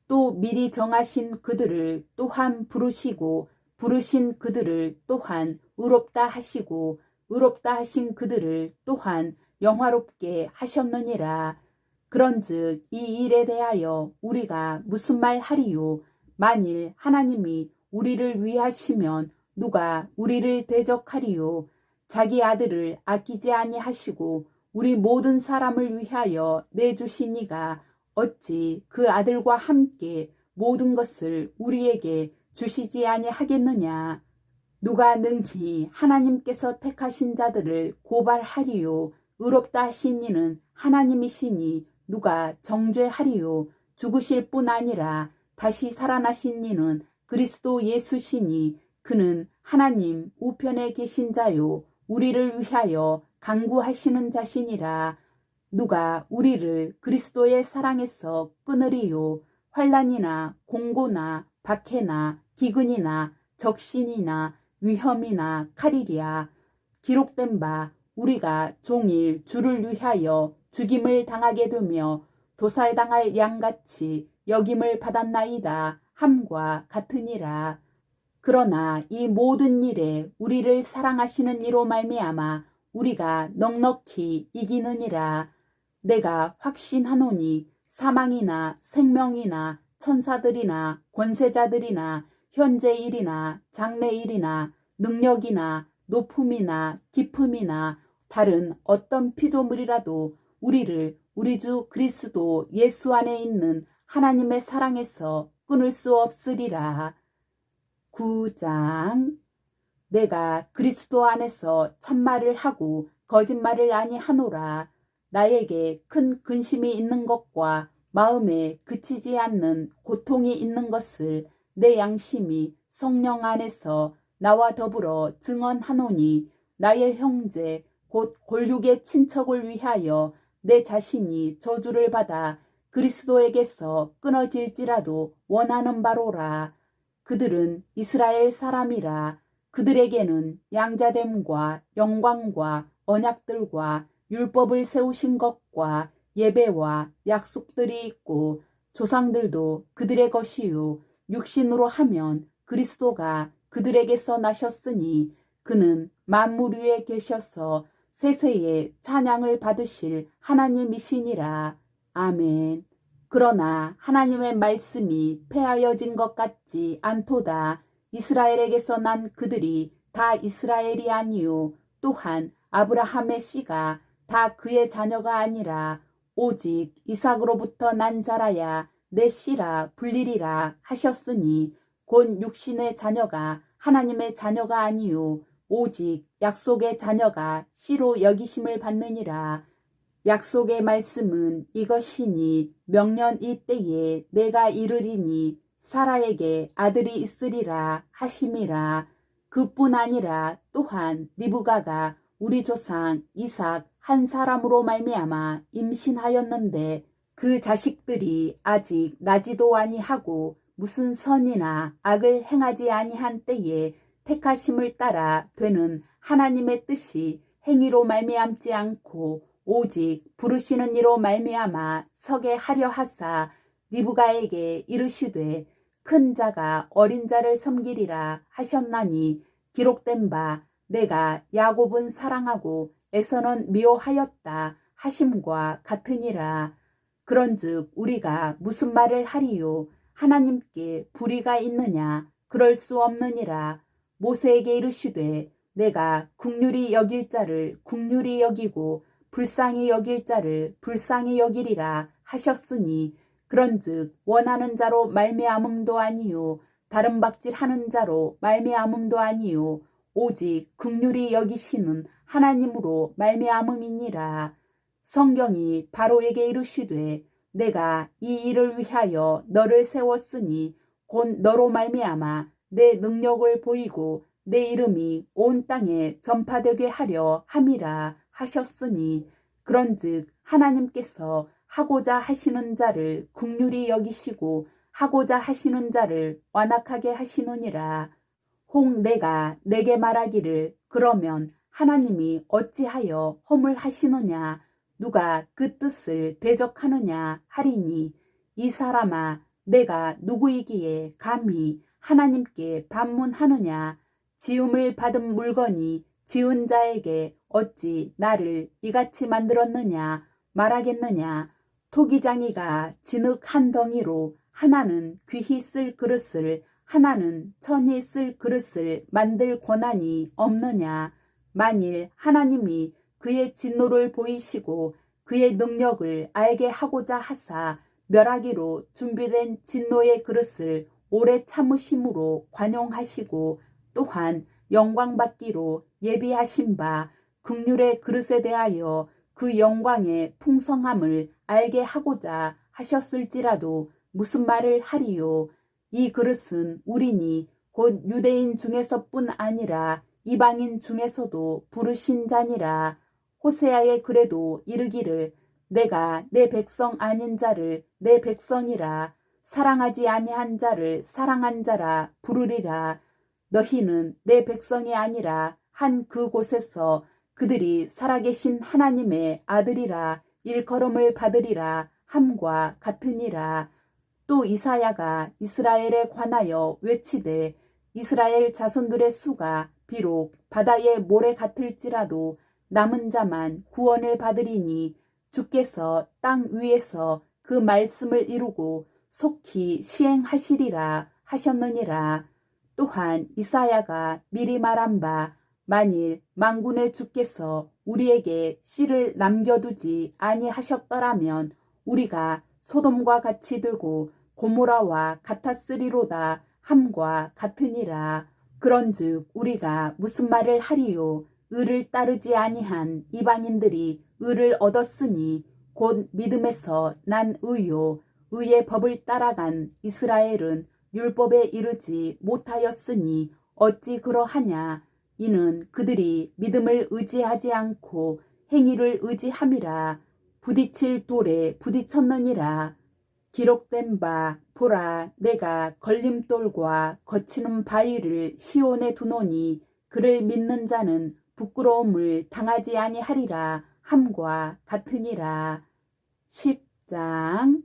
A: 또 미리 정하신 그들을 또한 부르시고, 부르신 그들을 또한 의롭다 하시고, 의롭다 하신 그들을 또한 영화롭게 하셨느니라. 그런즉 이 일에 대하여 우리가 무슨 말 하리요? 만일 하나님이 우리를 위하시면 누가 우리를 대적하리요? 자기 아들을 아끼지 아니하시고 우리 모든 사람을 위하여 내주신 이가 어찌 그 아들과 함께 모든 것을 우리에게 주시지 아니하겠느냐? 누가 능히 하나님께서 택하신 자들을 고발하리요? 의롭다 하신 이는 하나님이시니 누가 정죄하리요? 죽으실 뿐 아니라 다시 살아나신 이는 그리스도 예수시니, 그는 하나님 우편에 계신 자요 우리를 위하여 간구하시는 자시니라. 누가 우리를 그리스도의 사랑에서 끊으리요? 환난이나 공고나 박해나 기근이나 적신이나 위험이나 칼이랴. 기록된 바 우리가 종일 주를 위하여 죽임을 당하게 되며 도살당할 양같이 여김을 받았나이다 함과 같으니라. 그러나 이 모든 일에 우리를 사랑하시는 이로 말미암아 우리가 넉넉히 이기느니라. 내가 확신하노니 사망이나 생명이나 천사들이나 권세자들이나 현재일이나 장래일이나 능력이나 높음이나 깊음이나 다른 어떤 피조물이라도 우리를 우리 주 그리스도 예수 안에 있는 하나님의 사랑에서 끊을 수 없으리라. 9장. 내가 그리스도 안에서 참말을 하고 거짓말을 아니하노라. 나에게 큰 근심이 있는 것과 마음에 그치지 않는 고통이 있는 것을 내 양심이 성령 안에서 나와 더불어 증언하노니, 나의 형제 곧 골육의 친척을 위하여 내 자신이 저주를 받아 그리스도에게서 끊어질지라도 원하는 바로라. 그들은 이스라엘 사람이라. 그들에게는 양자됨과 영광과 언약들과 율법을 세우신 것과 예배와 약속들이 있고, 조상들도 그들의 것이요 육신으로 하면 그리스도가 그들에게서 나셨으니 그는 만물 위에 계셔서 세세에 찬양을 받으실 하나님이시니라. 아멘. 그러나 하나님의 말씀이 폐하여진 것 같지 않도다. 이스라엘에게서 난 그들이 다 이스라엘이 아니요 또한 아브라함의 씨가 다 그의 자녀가 아니라 오직 이삭으로부터 난 자라야 내 씨라 불리리라 하셨으니, 곧 육신의 자녀가 하나님의 자녀가 아니요 오직 약속의 자녀가 씨로 여기심을 받느니라. 약속의 말씀은 이것이니, 명년 이때에 내가 이르리니 사라에게 아들이 있으리라 하심이라. 그뿐 아니라 또한 리브가가 우리 조상 이삭 한 사람으로 말미암아 임신하였는데, 그 자식들이 아직 나지도 아니하고 무슨 선이나 악을 행하지 아니한 때에 택하심을 따라 되는 하나님의 뜻이 행위로 말미암지 않고 오직 부르시는 이로 말미암아 서게 하려 하사 리브가에게 이르시되 큰 자가 어린 자를 섬기리라 하셨나니, 기록된 바 내가 야곱은 사랑하고 에서는 미워하였다 하심과 같으니라. 그런즉 우리가 무슨 말을 하리요? 하나님께 불의가 있느냐? 그럴 수 없느니라. 모세에게 이르시되 내가 긍휼히 여길 자를 긍휼히 여기고 불쌍히 여길 자를 불쌍히 여기리라 하셨으니, 그런즉 원하는 자로 말미암음도 아니요 다른 박질하는 자로 말미암음도 아니요 오직 긍휼히 여기시는 하나님으로 말미암음이니라. 성경이 바로에게 이르시되 내가 이 일을 위하여 너를 세웠으니 곧 너로 말미암아 내 능력을 보이고 내 이름이 온 땅에 전파되게 하려 함이라 하셨으니, 그런즉 하나님께서 하고자 하시는 자를 긍휼히 여기시고 하고자 하시는 자를 완악하게 하시느니라. 혹 내가 내게 말하기를 그러면 하나님이 어찌하여 허물 하시느냐? 누가 그 뜻을 대적하느냐 하리니, 이 사람아 내가 누구이기에 감히 하나님께 반문하느냐? 지음을 받은 물건이 지은 자에게 어찌 나를 이같이 만들었느냐 말하겠느냐? 토기장이가 진흙 한 덩이로 하나는 귀히 쓸 그릇을 하나는 천히 쓸 그릇을 만들 권한이 없느냐? 만일 하나님이 그의 진노를 보이시고 그의 능력을 알게 하고자 하사 멸하기로 준비된 진노의 그릇을 오래 참으심으로 관용하시고, 또한 영광받기로 예비하신 바 긍휼의 그릇에 대하여 그 영광의 풍성함을 알게 하고자 하셨을지라도 무슨 말을 하리요? 이 그릇은 우리니 곧 유대인 중에서뿐 아니라 이방인 중에서도 부르신 자니라. 호세아의 글에도 이르기를 내가 내 백성 아닌 자를 내 백성이라, 사랑하지 아니한 자를 사랑한 자라 부르리라. 너희는 내 백성이 아니라 한 그곳에서 그들이 살아계신 하나님의 아들이라 일컬음을 받으리라 함과 같으니라. 또 이사야가 이스라엘에 관하여 외치되 이스라엘 자손들의 수가 비록 바다의 모래 같을지라도 남은 자만 구원을 받으리니 주께서 땅 위에서 그 말씀을 이루고 속히 시행하시리라 하셨느니라. 또한 이사야가 미리 말한 바 만일 만군의 주께서 우리에게 씨를 남겨두지 아니하셨더라면 우리가 소돔과 같이 되고 고모라와 같았으리로다 함과 같으니라. 그런즉 우리가 무슨 말을 하리요? 의를 따르지 아니한 이방인들이 의를 얻었으니 곧 믿음에서 난 의요. 의의 법을 따라간 이스라엘은 율법에 이르지 못하였으니 어찌 그러하냐? 이는 그들이 믿음을 의지하지 않고 행위를 의지함이라. 부딪힐 돌에 부딪혔느니라. 기록된 바 보라 내가 걸림돌과 거치는 바위를 시온에 두노니 그를 믿는 자는 부끄러움을 당하지 아니하리라 함과 같으니라. 10장.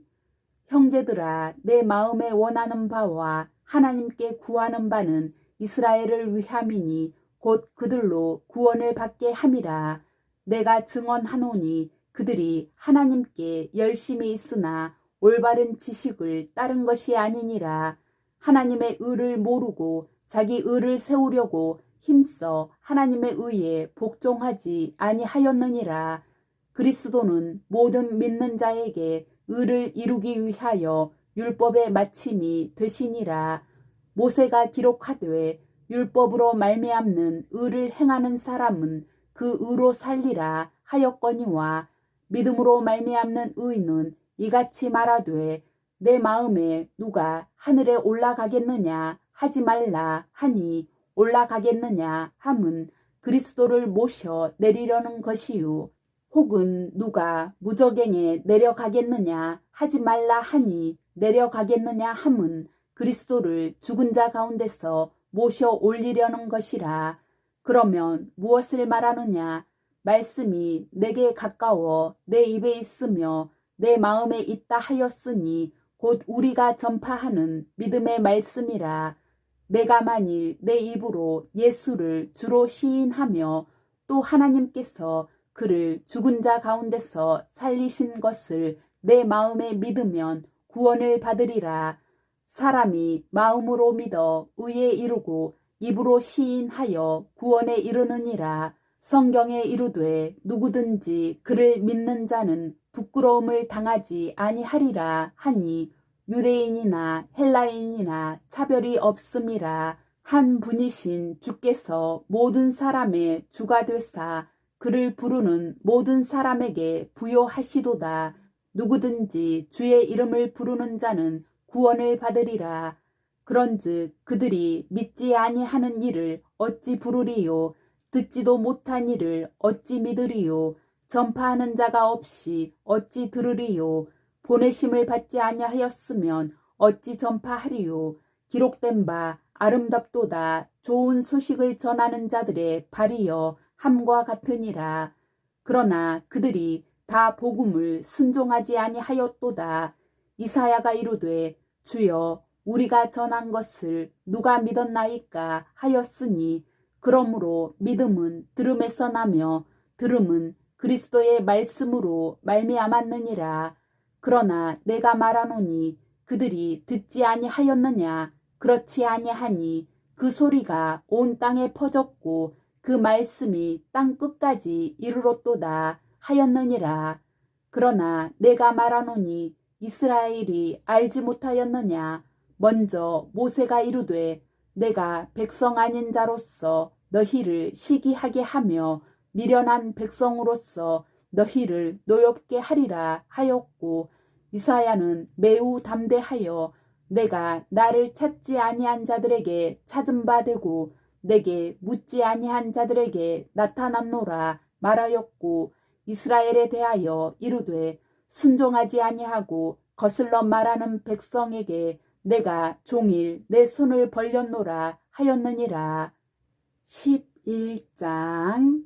A: 형제들아 내 마음에 원하는 바와 하나님께 구하는 바는 이스라엘을 위함이니 곧 그들로 구원을 받게 함이라. 내가 증언하노니 그들이 하나님께 열심히 있으나 올바른 지식을 따른 것이 아니니라. 하나님의 의를 모르고 자기 의를 세우려고 힘써 하나님의 의에 복종하지 아니하였느니라. 그리스도는 모든 믿는 자에게 의를 이루기 위하여 율법의 마침이 되시니라. 모세가 기록하되 율법으로 말미암는 의를 행하는 사람은 그 의로 살리라 하였거니와 믿음으로 말미암는 의는 이같이 말하되 내 마음에 누가 하늘에 올라가겠느냐 하지 말라 하니 올라가겠느냐 함은 그리스도를 모셔 내리려는 것이요. 혹은 누가 무저갱에 내려가겠느냐 하지 말라 하니 내려가겠느냐 함은 그리스도를 죽은 자 가운데서 모셔 올리려는 것이라. 그러면 무엇을 말하느냐? 말씀이 내게 가까워 내 입에 있으며 내 마음에 있다 하였으니 곧 우리가 전파하는 믿음의 말씀이라. 내가 만일 내 입으로 예수를 주로 시인하며 또 하나님께서 그를 죽은 자 가운데서 살리신 것을 내 마음에 믿으면 구원을 받으리라. 사람이 마음으로 믿어 의에 이르고 입으로 시인하여 구원에 이르느니라. 성경에 이르되 누구든지 그를 믿는 자는 부끄러움을 당하지 아니하리라 하니 유대인이나 헬라인이나 차별이 없음이라. 한 분이신 주께서 모든 사람의 주가 되사 그를 부르는 모든 사람에게 부요하시도다. 누구든지 주의 이름을 부르는 자는 구원을 받으리라. 그런즉 그들이 믿지 아니하는 일을 어찌 부르리요? 듣지도 못한 일을 어찌 믿으리요? 전파하는 자가 없이 어찌 들으리요? 보내심을 받지 아니하였으면 어찌 전파하리요? 기록된 바 아름답도다 좋은 소식을 전하는 자들의 발이여 함과 같으니라. 그러나 그들이 다 복음을 순종하지 아니하였도다. 이사야가 이르되 주여 우리가 전한 것을 누가 믿었나이까 하였으니 그러므로 믿음은 들음에서 나며 들음은 그리스도의 말씀으로 말미암았느니라. 그러나 내가 말하노니 그들이 듣지 아니하였느냐? 그렇지 아니하니 그 소리가 온 땅에 퍼졌고 그 말씀이 땅 끝까지 이르렀도다 하였느니라. 그러나 내가 말하노니 이스라엘이 알지 못하였느냐? 먼저 모세가 이르되 내가 백성 아닌 자로서 너희를 시기하게 하며 미련한 백성으로서 너희를 노엽게 하리라 하였고 이사야는 매우 담대하여 내가 나를 찾지 아니한 자들에게 찾은 바 되고 내게 묻지 아니한 자들에게 나타났노라 말하였고 이스라엘에 대하여 이르되 순종하지 아니하고 거슬러 말하는 백성에게 내가 종일 내 손을 벌렸노라 하였느니라. 11장.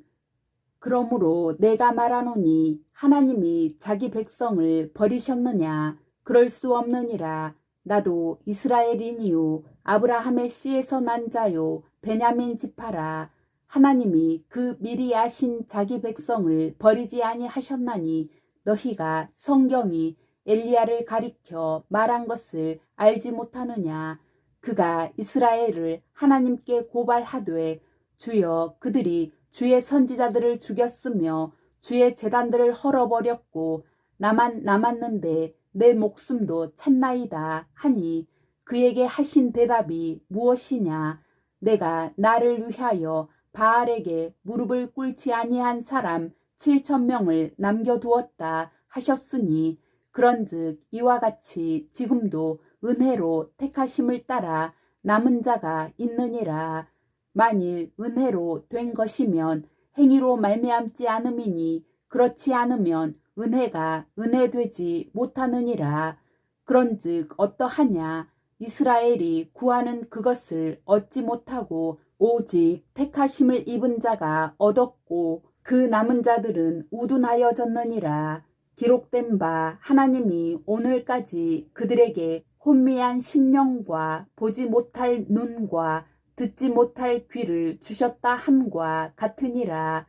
A: 그러므로 내가 말하노니 하나님이 자기 백성을 버리셨느냐? 그럴 수 없느니라. 나도 이스라엘인이요 아브라함의 씨에서 난 자요 베냐민 지파라. 하나님이 그 미리 아신 자기 백성을 버리지 아니하셨나니 너희가 성경이 엘리야를 가리켜 말한 것을 알지 못하느냐. 그가 이스라엘을 하나님께 고발하되 주여 그들이 주의 선지자들을 죽였으며 주의 제단들을 헐어버렸고 나만 남았는데 내 목숨도 찼나이다 하니 그에게 하신 대답이 무엇이냐. 내가 나를 위하여 바알에게 무릎을 꿇지 아니한 사람 7,000명을 남겨두었다 하셨으니 그런즉 이와 같이 지금도 은혜로 택하심을 따라 남은 자가 있느니라. 만일 은혜로 된 것이면 행위로 말미암지 않음이니 그렇지 않으면 은혜가 은혜되지 못하느니라. 그런즉 어떠하냐. 이스라엘이 구하는 그것을 얻지 못하고 오직 택하심을 입은 자가 얻었고 그 남은 자들은 우둔하여졌느니라. 기록된 바 하나님이 오늘까지 그들에게 혼미한 심령과 보지 못할 눈과 듣지 못할 귀를 주셨다 함과 같으니라.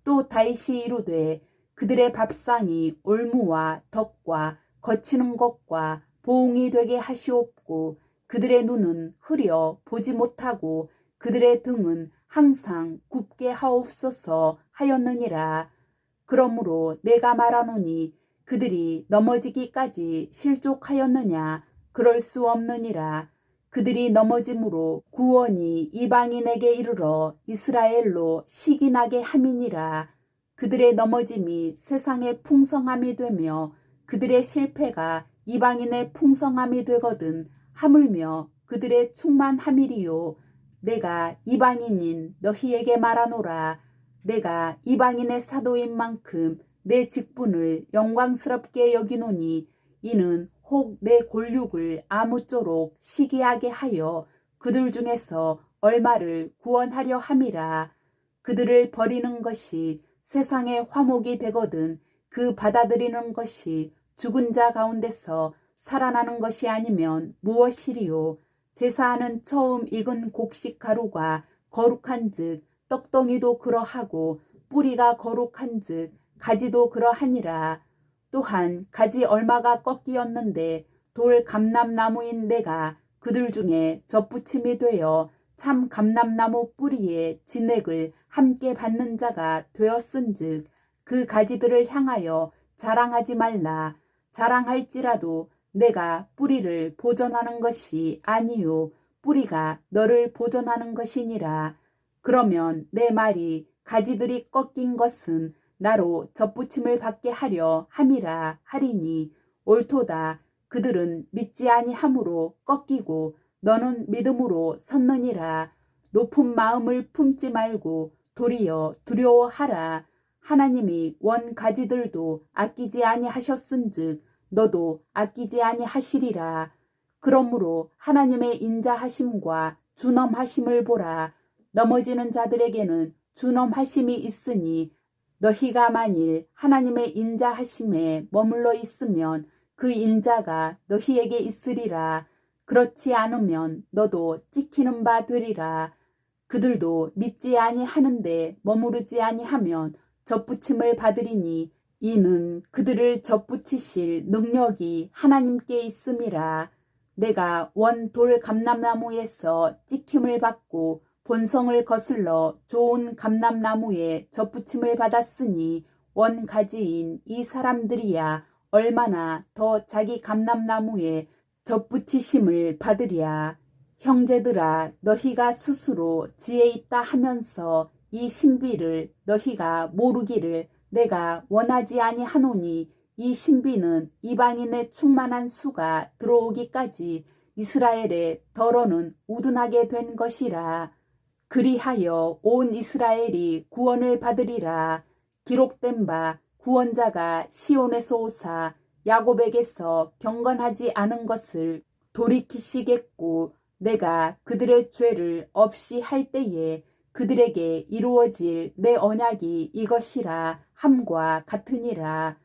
A: 또 다윗이 이르되 그들의 밥상이 올무와 덕과 거치는 것과 보응이 되게 하시옵고 그들의 눈은 흐려 보지 못하고 그들의 등은 항상 굽게 하옵소서 하였느니라. 그러므로 내가 말하노니 그들이 넘어지기까지 실족하였느냐. 그럴 수 없느니라. 그들이 넘어짐으로 구원이 이방인에게 이르러 이스라엘로 시기나게 함이니라. 그들의 넘어짐이 세상의 풍성함이 되며 그들의 실패가 이방인의 풍성함이 되거든 하물며 그들의 충만함이리요. 내가 이방인인 너희에게 말하노라. 내가 이방인의 사도인 만큼 내 직분을 영광스럽게 여기노니 이는 혹 내 골육을 아무쪼록 시기하게 하여 그들 중에서 얼마를 구원하려 함이라. 그들을 버리는 것이 세상의 화목이 되거든 그 받아들이는 것이 죽은 자 가운데서 살아나는 것이 아니면 무엇이리요. 제사하는 처음 익은 곡식 가루가 거룩한즉 떡덩이도 그러하고 뿌리가 거룩한즉 가지도 그러하니라. 또한 가지 얼마가 꺾이었는데 돌 감람나무인 내가 그들 중에 젖붙임이 되어 참 감람나무 뿌리에 진액을 함께 받는 자가 되었은즉 그 가지들을 향하여 자랑하지 말라. 자랑할지라도 내가 뿌리를 보존하는 것이 아니요 뿌리가 너를 보존하는 것이니라. 그러면 내 말이 가지들이 꺾인 것은 나로 젖붙임을 받게 하려 함이라 하리니 옳도다. 그들은 믿지 아니함으로 꺾이고 너는 믿음으로 섰느니라. 높은 마음을 품지 말고 도리어 두려워하라. 하나님이 원 가지들도 아끼지 아니하셨은즉 너도 아끼지 아니하시리라. 그러므로 하나님의 인자하심과 준엄하심을 보라. 넘어지는 자들에게는 준엄하심이 있으니 너희가 만일 하나님의 인자하심에 머물러 있으면 그 인자가 너희에게 있으리라. 그렇지 않으면 너도 찍히는 바 되리라. 그들도 믿지 아니하는데 머무르지 아니하면 젖붙임을 받으리니 이는 그들을 젖붙이실 능력이 하나님께 있음이라. 내가 원 돌 감람나무에서 찍힘을 받고 본성을 거슬러 좋은 감람나무에 젖붙임을 받았으니 원 가지인 이 사람들이야 얼마나 더 자기 감람나무에 젖붙이심을 받으랴. 형제들아 너희가 스스로 지혜 있다 하면서 이 신비를 너희가 모르기를 내가 원하지 아니하노니 이 신비는 이방인의 충만한 수가 들어오기까지 이스라엘의 덜어는 우둔하게 된 것이라. 그리하여 온 이스라엘이 구원을 받으리라. 기록된 바 구원자가 시온에서 오사 야곱에게서 경건하지 않은 것을 돌이키시겠고 내가 그들의 죄를 없이 할 때에 그들에게 이루어질 내 언약이 이것이라 함과 같으니라.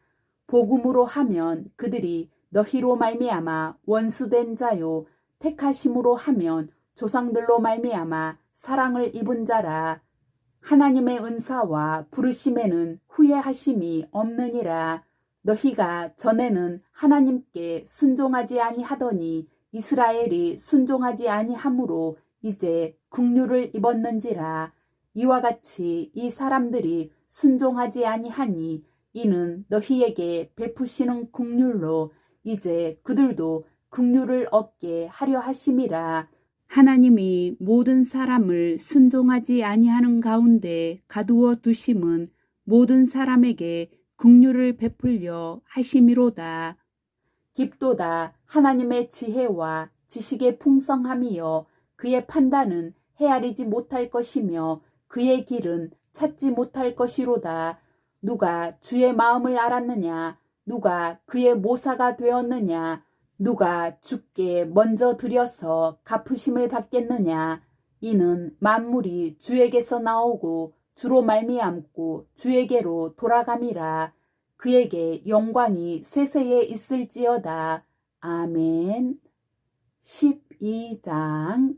A: 복음으로 하면 그들이 너희로 말미암아 원수된 자요 택하심으로 하면 조상들로 말미암아 사랑을 입은 자라. 하나님의 은사와 부르심에는 후회하심이 없느니라. 너희가 전에는 하나님께 순종하지 아니하더니 이스라엘이 순종하지 아니하므로 이제 긍휼을 입었는지라. 이와 같이 이 사람들이 순종하지 아니하니 이는 너희에게 베푸시는 긍휼로 이제 그들도 긍휼을 얻게 하려 하심이라. 하나님이 모든 사람을 순종하지 아니하는 가운데 가두어 두심은 모든 사람에게 긍휼을 베풀려 하심이로다. 깊도다 하나님의 지혜와 지식의 풍성함이여 그의 판단은 헤아리지 못할 것이며 그의 길은 찾지 못할 것이로다. 누가 주의 마음을 알았느냐? 누가 그의 모사가 되었느냐? 누가 주께 먼저 드려서 갚으심을 받겠느냐? 이는 만물이 주에게서 나오고 주로 말미암고 주에게로 돌아감이라. 그에게 영광이 세세에 있을지어다. 아멘. 12장.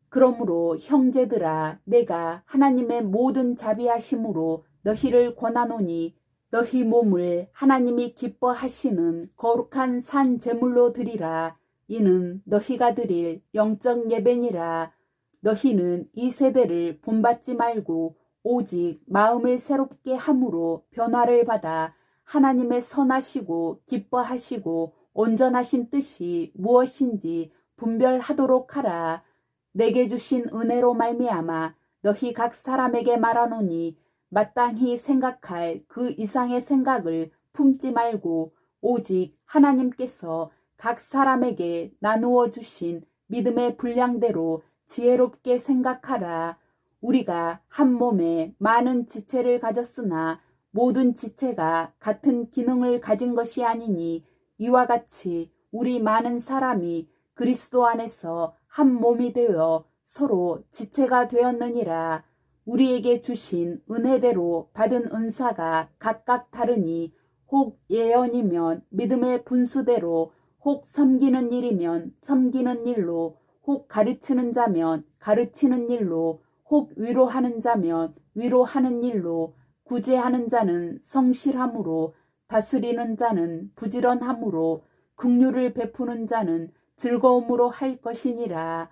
A: 그러므로 형제들아 내가 하나님의 모든 자비하심으로 너희를 권하노니 너희 몸을 하나님이 기뻐하시는 거룩한 산 제물로 드리라. 이는 너희가 드릴 영적 예배니라. 너희는 이 세대를 본받지 말고 오직 마음을 새롭게 함으로 변화를 받아 하나님의 선하시고 기뻐하시고 온전하신 뜻이 무엇인지 분별하도록 하라. 내게 주신 은혜로 말미암아 너희 각 사람에게 말하노니 마땅히 생각할 그 이상의 생각을 품지 말고 오직 하나님께서 각 사람에게 나누어 주신 믿음의 분량대로 지혜롭게 생각하라. 우리가 한 몸에 많은 지체를 가졌으나 모든 지체가 같은 기능을 가진 것이 아니니 이와 같이 우리 많은 사람이 그리스도 안에서 한 몸이 되어 서로 지체가 되었느니라. 우리에게 주신 은혜대로 받은 은사가 각각 다르니 혹 예언이면 믿음의 분수대로, 혹 섬기는 일이면 섬기는 일로, 혹 가르치는 자면 가르치는 일로, 혹 위로하는 자면 위로하는 일로, 구제하는 자는 성실함으로, 다스리는 자는 부지런함으로, 긍휼을 베푸는 자는 즐거움으로 할 것이니라.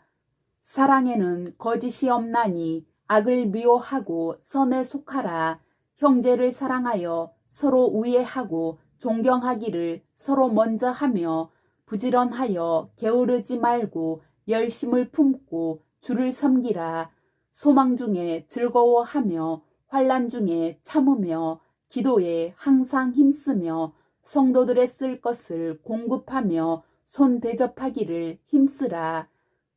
A: 사랑에는 거짓이 없나니 악을 미워하고 선에 속하라. 형제를 사랑하여 서로 우애하고 존경하기를 서로 먼저 하며 부지런하여 게으르지 말고 열심을 품고 주를 섬기라. 소망 중에 즐거워하며 환난 중에 참으며 기도에 항상 힘쓰며 성도들의 쓸 것을 공급하며 손 대접하기를 힘쓰라.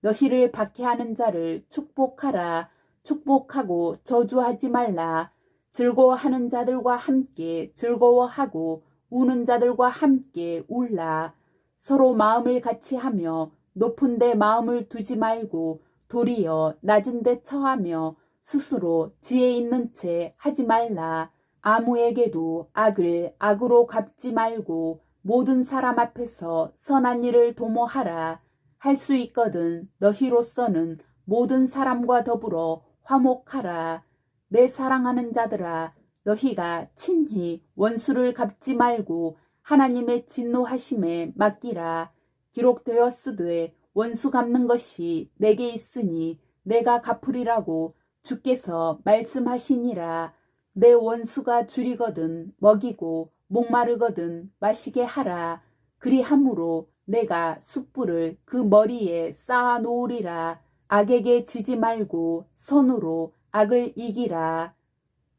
A: 너희를 박해하는 자를 축복하라. 축복하고 저주하지 말라. 즐거워하는 자들과 함께 즐거워하고 우는 자들과 함께 울라. 서로 마음을 같이 하며 높은 데 마음을 두지 말고 도리어 낮은 데 처하며 스스로 지혜 있는 채 하지 말라. 아무에게도 악을 악으로 갚지 말고 모든 사람 앞에서 선한 일을 도모하라. 할 수 있거든 너희로서는 모든 사람과 더불어 화목하라. 내 사랑하는 자들아 너희가 친히 원수를 갚지 말고 하나님의 진노하심에 맡기라. 기록되었으되 원수 갚는 것이 내게 있으니 내가 갚으리라고 주께서 말씀하시니라. 내 원수가 줄이거든 먹이고 목마르거든 마시게 하라. 그리함으로 내가 숯불을 그 머리에 쌓아 놓으리라. 악에게 지지 말고 선으로 악을 이기라.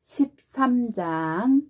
A: 13장.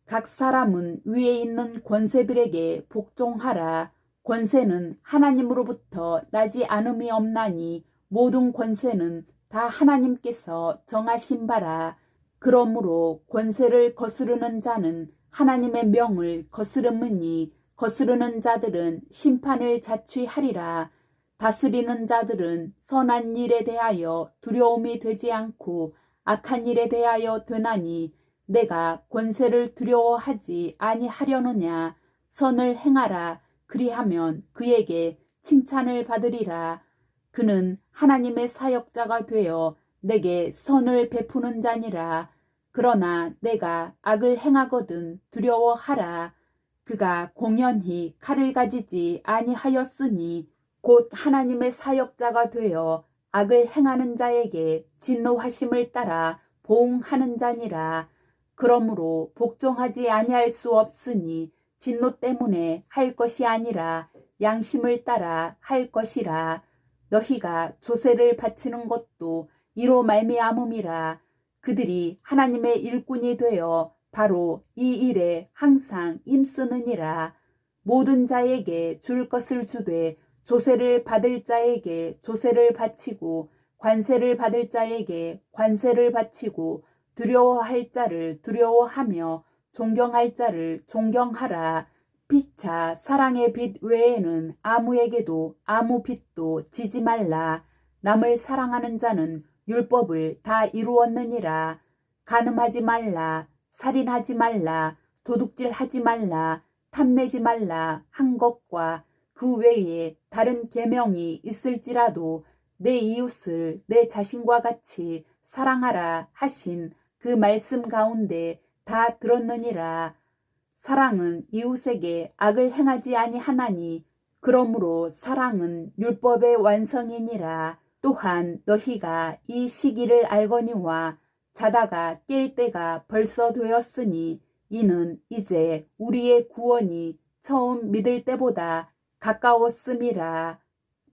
A: 각 사람은 위에 있는 권세들에게 복종하라. 권세는 하나님으로부터 나지 않음이 없나니 모든 권세는 다 하나님께서 정하신 바라. 그러므로 권세를 거스르는 자는 하나님의 명을 거스름으니 거스르는 자들은 심판을 자취하리라. 다스리는 자들은 선한 일에 대하여 두려움이 되지 않고 악한 일에 대하여 되나니 내가 권세를 두려워하지 아니하려느냐. 선을 행하라. 그리하면 그에게 칭찬을 받으리라. 그는 하나님의 사역자가 되어 내게 선을 베푸는 자니라. 그러나 내가 악을 행하거든 두려워하라. 그가 공연히 칼을 가지지 아니하였으니 곧 하나님의 사역자가 되어 악을 행하는 자에게 진노하심을 따라 보응하는 자니라. 그러므로 복종하지 아니할 수 없으니 진노 때문에 할 것이 아니라 양심을 따라 할 것이라. 너희가 조세를 바치는 것도 이로 말미암음이라. 그들이 하나님의 일꾼이 되어 바로 이 일에 항상 힘쓰느니라. 모든 자에게 줄 것을 주되 조세를 받을 자에게 조세를 바치고 관세를 받을 자에게 관세를 바치고 두려워할 자를 두려워하며 존경할 자를 존경하라. 피차 사랑의 빛 외에는 아무에게도 아무 빛도 지지 말라. 남을 사랑하는 자는 율법을 다 이루었느니라. 간음하지 말라. 살인하지 말라. 도둑질하지 말라. 탐내지 말라 한 것과 그 외에 다른 계명이 있을지라도 내 이웃을 내 자신과 같이 사랑하라 하신 그 말씀 가운데 다 들었느니라. 사랑은 이웃에게 악을 행하지 아니하나니 그러므로 사랑은 율법의 완성이니라. 또한 너희가 이 시기를 알거니와 자다가 깰 때가 벌써 되었으니 이는 이제 우리의 구원이 처음 믿을 때보다 가까웠음이라.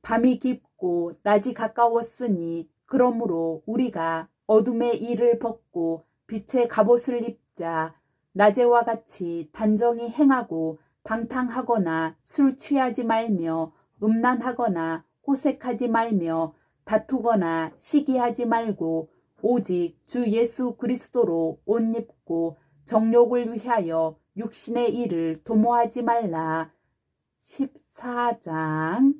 A: 밤이 깊고 낮이 가까웠으니 그러므로 우리가 어둠의 일을 벗고 빛의 갑옷을 입자. 낮에와 같이 단정히 행하고 방탕하거나 술 취하지 말며 음란하거나 호색하지 말며 다투거나 시기하지 말고 오직 주 예수 그리스도로 옷 입고 정욕을 위하여 육신의 일을 도모하지 말라. 14장.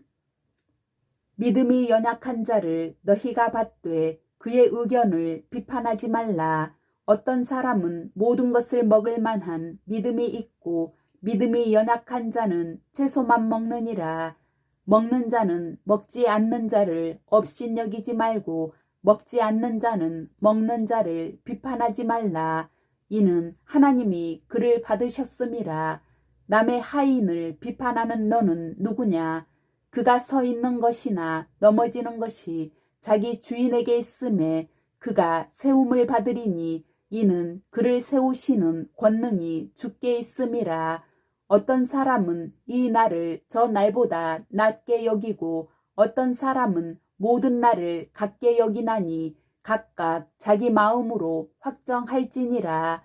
A: 믿음이 연약한 자를 너희가 받되 그의 의견을 비판하지 말라. 어떤 사람은 모든 것을 먹을 만한 믿음이 있고 믿음이 연약한 자는 채소만 먹느니라. 먹는 자는 먹지 않는 자를 업신여기지 말고 먹지 않는 자는 먹는 자를 비판하지 말라. 이는 하나님이 그를 받으셨음이라. 남의 하인을 비판하는 너는 누구냐? 그가 서 있는 것이나 넘어지는 것이 자기 주인에게 있음에 그가 세움을 받으리니 이는 그를 세우시는 권능이 주께 있음이라. 어떤 사람은 이 날을 저 날보다 낮게 여기고 어떤 사람은 모든 날을 같게 여기나니 각각 자기 마음으로 확정할지니라.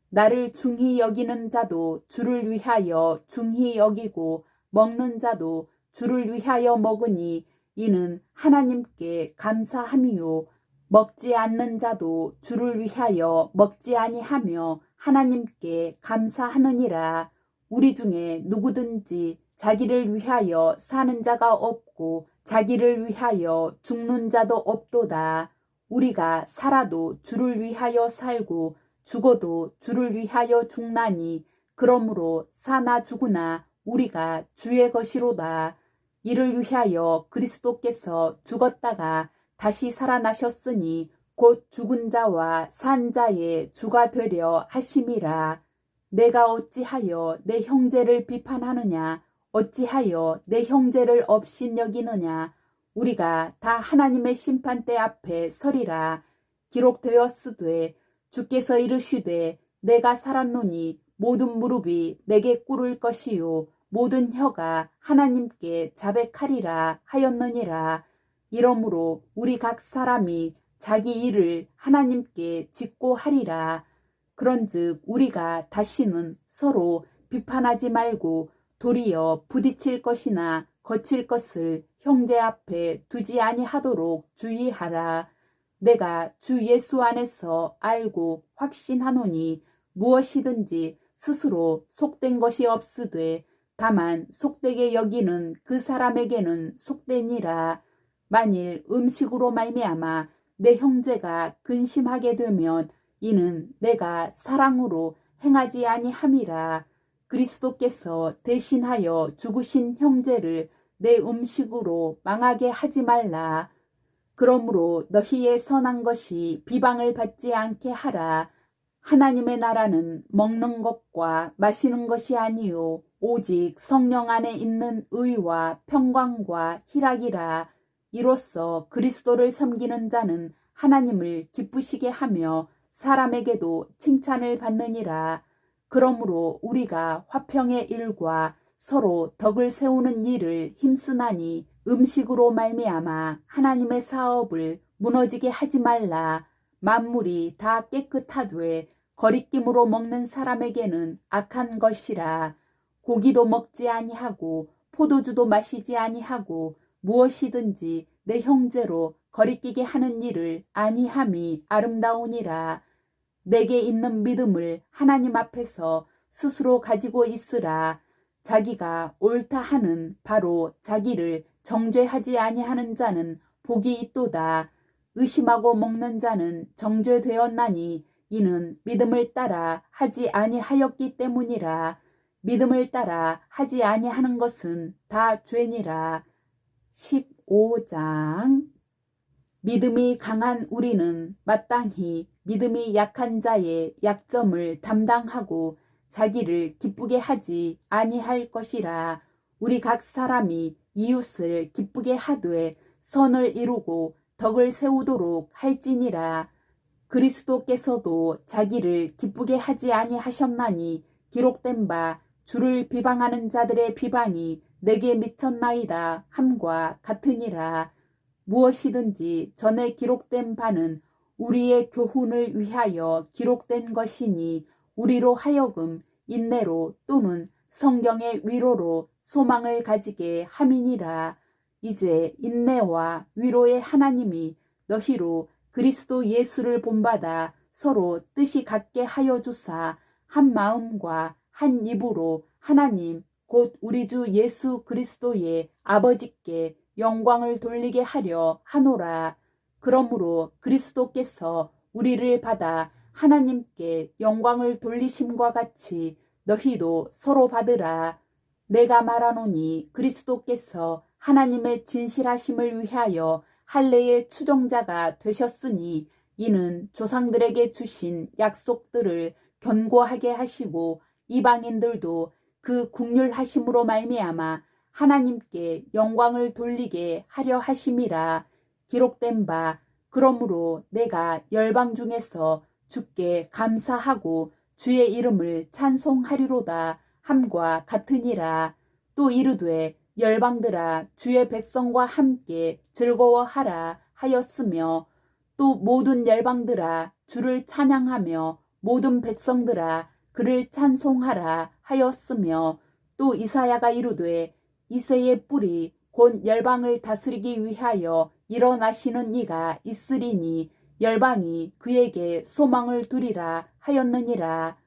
A: 나를 중히 여기는 자도 주를 위하여 중히 여기고 먹는 자도 주를 위하여 먹으니 이는 하나님께 감사함이요. 먹지 않는 자도 주를 위하여 먹지 아니하며 하나님께 감사하느니라. 우리 중에 누구든지 자기를 위하여 사는 자가 없고 자기를 위하여 죽는 자도 없도다. 우리가 살아도 주를 위하여 살고 죽어도 주를 위하여 죽나니 그러므로 사나 죽으나 우리가 주의 것이로다. 이를 위하여 그리스도께서 죽었다가 다시 살아나셨으니 곧 죽은 자와 산 자의 주가 되려 하심이라. 내가 어찌하여 내 형제를 비판하느냐? 어찌하여 내 형제를 업신여기느냐? 우리가 다 하나님의 심판대 앞에 서리라. 기록되었으되 주께서 이르시되 내가 살았노니 모든 무릎이 내게 꿇을 것이요 모든 혀가 하나님께 자백하리라 하였느니라. 이러므로 우리 각 사람이 자기 일을 하나님께 짓고 하리라. 그런즉 우리가 다시는 서로 비판하지 말고 도리어 부딪힐 것이나 거칠 것을 형제 앞에 두지 아니하도록 주의하라. 내가 주 예수 안에서 알고 확신하노니 무엇이든지 스스로 속된 것이 없으되 다만 속되게 여기는 그 사람에게는 속되니라. 만일 음식으로 말미암아 내 형제가 근심하게 되면 이는 내가 사랑으로 행하지 아니함이라. 그리스도께서 대신하여 죽으신 형제를 내 음식으로 망하게 하지 말라. 그러므로 너희의 선한 것이 비방을 받지 않게 하라. 하나님의 나라는 먹는 것과 마시는 것이 아니요 오직 성령 안에 있는 의와 평강과 희락이라. 이로써 그리스도를 섬기는 자는 하나님을 기쁘시게 하며 사람에게도 칭찬을 받느니라. 그러므로 우리가 화평의 일과 서로 덕을 세우는 일을 힘쓰나니 음식으로 말미암아 하나님의 사업을 무너지게 하지 말라. 만물이 다 깨끗하되 거리낌으로 먹는 사람에게는 악한 것이라. 고기도 먹지 아니하고 포도주도 마시지 아니하고 무엇이든지 내 형제로 거리끼게 하는 일을 아니함이 아름다우니라. 내게 있는 믿음을 하나님 앞에서 스스로 가지고 있으라. 자기가 옳다 하는 바로 자기를 정죄하지 아니하는 자는 복이 있도다. 의심하고 먹는 자는 정죄되었나니 이는 믿음을 따라 하지 아니하였기 때문이라. 믿음을 따라 하지 아니하는 것은 다 죄니라. 15장. 믿음이 강한 우리는 마땅히 믿음이 약한 자의 약점을 담당하고 자기를 기쁘게 하지 아니할 것이라. 우리 각 사람이 이웃을 기쁘게 하되 선을 이루고 덕을 세우도록 할지니라. 그리스도께서도 자기를 기쁘게 하지 아니하셨나니 기록된 바 주를 비방하는 자들의 비방이 내게 미쳤나이다 함과 같으니라. 무엇이든지 전에 기록된 바는 우리의 교훈을 위하여 기록된 것이니 우리로 하여금 인내로 또는 성경의 위로로 소망을 가지게 함이니라. 이제 인내와 위로의 하나님이 너희로 그리스도 예수를 본받아 서로 뜻이 같게 하여 주사 한 마음과 한 입으로 하나님 곧 우리 주 예수 그리스도의 아버지께 영광을 돌리게 하려 하노라. 그러므로 그리스도께서 우리를 받아 하나님께 영광을 돌리심과 같이 너희도 서로 받으라. 내가 말하노니 그리스도께서 하나님의 진실하심을 위하여 할례의 추종자가 되셨으니 이는 조상들에게 주신 약속들을 견고하게 하시고 이방인들도 그 국률하심으로 말미암아 하나님께 영광을 돌리게 하려 하심이라. 기록된 바 그러므로 내가 열방 중에서 주께 감사하고 주의 이름을 찬송하리로다 함과 같으니라. 또 이르되 열방들아 주의 백성과 함께 즐거워하라 하였으며 또 모든 열방들아 주를 찬양하며 모든 백성들아 그를 찬송하라 하였으며 또 이사야가 이르되 이새의 뿔이 곧 열방을 다스리기 위하여 일어나시는 이가 있으리니 열방이 그에게 소망을 두리라 하였느니라.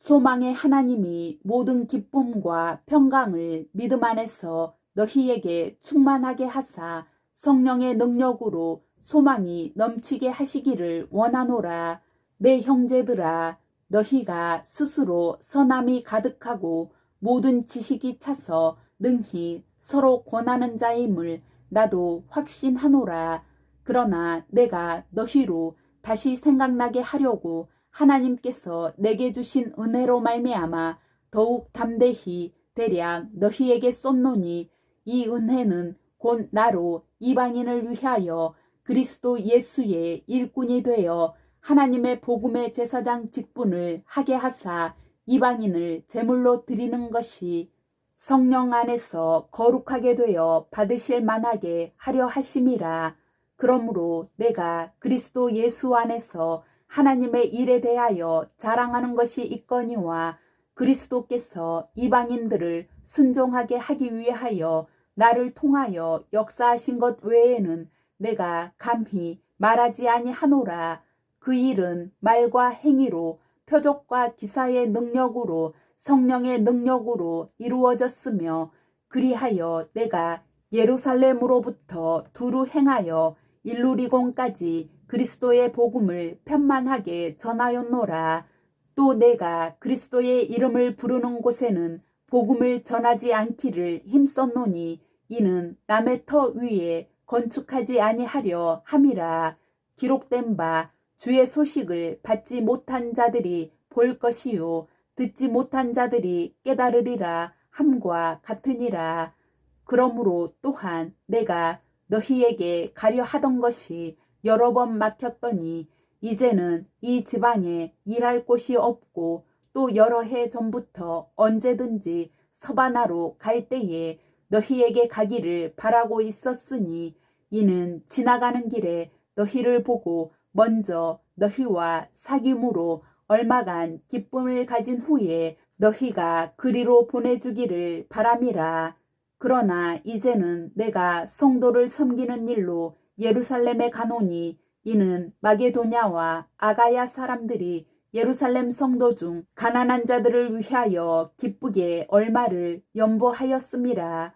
A: 소망의 하나님이 모든 기쁨과 평강을 믿음 안에서 너희에게 충만하게 하사 성령의 능력으로 소망이 넘치게 하시기를 원하노라. 내 형제들아 너희가 스스로 선함이 가득하고 모든 지식이 차서 능히 서로 권하는 자임을 나도 확신하노라. 그러나 내가 너희로 다시 생각나게 하려고 하나님께서 내게 주신 은혜로 말미암아 더욱 담대히 대략 너희에게 쏟노니 이 은혜는 곧 나로 이방인을 위하여 그리스도 예수의 일꾼이 되어 하나님의 복음의 제사장 직분을 하게 하사 이방인을 제물로 드리는 것이 성령 안에서 거룩하게 되어 받으실 만하게 하려 하심이라. 그러므로 내가 그리스도 예수 안에서 하나님의 일에 대하여 자랑하는 것이 있거니와 그리스도께서 이방인들을 순종하게 하기 위하여 나를 통하여 역사하신 것 외에는 내가 감히 말하지 아니하노라. 그 일은 말과 행위로 표적과 기사의 능력으로 성령의 능력으로 이루어졌으며 그리하여 내가 예루살렘으로부터 두루 행하여 일루리곤까지 그리스도의 복음을 편만하게 전하였노라. 또 내가 그리스도의 이름을 부르는 곳에는 복음을 전하지 않기를 힘썼노니 이는 남의 터 위에 건축하지 아니하려 함이라. 기록된 바 주의 소식을 받지 못한 자들이 볼 것이요 듣지 못한 자들이 깨달으리라 함과 같으니라. 그러므로 또한 내가 너희에게 가려 하던 것이 여러 번 막혔더니 이제는 이 지방에 일할 곳이 없고 또 여러 해 전부터 언제든지 서바나로 갈 때에 너희에게 가기를 바라고 있었으니 이는 지나가는 길에 너희를 보고 먼저 너희와 사귐으로 얼마간 기쁨을 가진 후에 너희가 그리로 보내주기를 바람이라. 그러나 이제는 내가 성도를 섬기는 일로 예루살렘에 가노니 이는 마게도냐와 아가야 사람들이 예루살렘 성도 중 가난한 자들을 위하여 기쁘게 얼마를 연보하였음이라.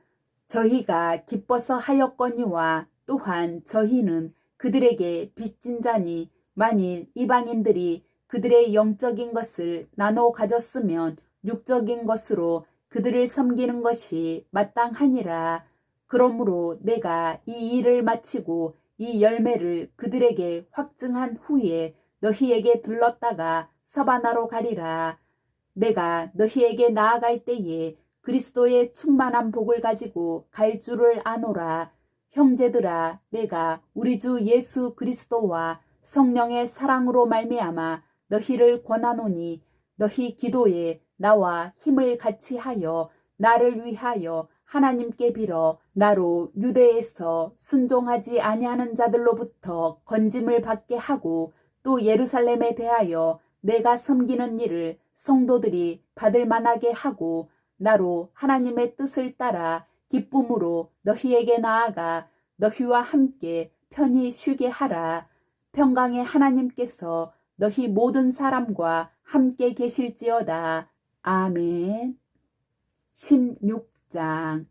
A: 저희가 기뻐서 하였거니와 또한 저희는 그들에게 빚진 자니 만일 이방인들이 그들의 영적인 것을 나눠 가졌으면 육적인 것으로 그들을 섬기는 것이 마땅하니라. 그러므로 내가 이 일을 마치고 이 열매를 그들에게 확증한 후에 너희에게 들렀다가 서바나로 가리라. 내가 너희에게 나아갈 때에 그리스도의 충만한 복을 가지고 갈 줄을 아노라. 형제들아, 내가 우리 주 예수 그리스도와 성령의 사랑으로 말미암아 너희를 권하노니 너희 기도에 나와 힘을 같이 하여 나를 위하여 하나님께 빌어 나로 유대에서 순종하지 아니하는 자들로부터 건짐을 받게 하고 또 예루살렘에 대하여 내가 섬기는 일을 성도들이 받을 만하게 하고 나로 하나님의 뜻을 따라 기쁨으로 너희에게 나아가 너희와 함께 편히 쉬게 하라. 평강의 하나님께서 너희 모든 사람과 함께 계실지어다. 아멘. 16장.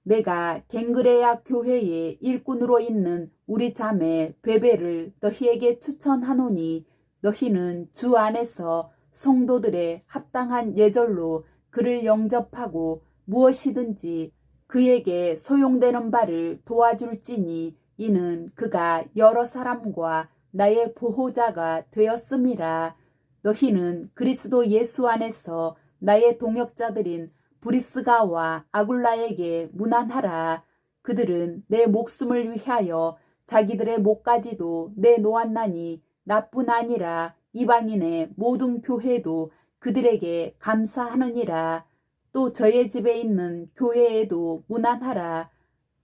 A: 내가 갱그레아 교회의 일꾼으로 있는 우리 자매 베베를 너희에게 추천하노니 너희는 주 안에서 성도들의 합당한 예절로 그를 영접하고 무엇이든지 그에게 소용되는 바를 도와줄지니 이는 그가 여러 사람과 나의 보호자가 되었음이라. 너희는 그리스도 예수 안에서 나의 동역자들인 브리스가와 아굴라에게 문안하라. 그들은 내 목숨을 위하여 자기들의 목까지도 내놓았나니 나뿐 아니라 이방인의 모든 교회도 그들에게 감사하느니라. 또 저의 집에 있는 교회에도 문안하라.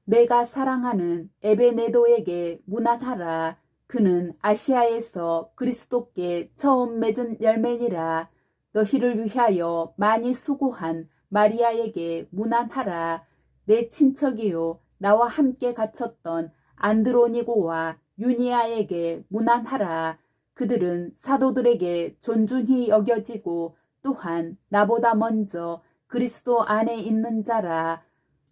A: 내가 사랑하는 에베네도에게 문안하라. 그는 아시아에서 그리스도께 처음 맺은 열매니라. 너희를 위하여 많이 수고한 마리아에게 문안하라. 내 친척이요 나와 함께 갇혔던 안드로니고와 유니아에게 문안하라. 그들은 사도들에게 존중히 여겨지고 또한 나보다 먼저 그리스도 안에 있는 자라.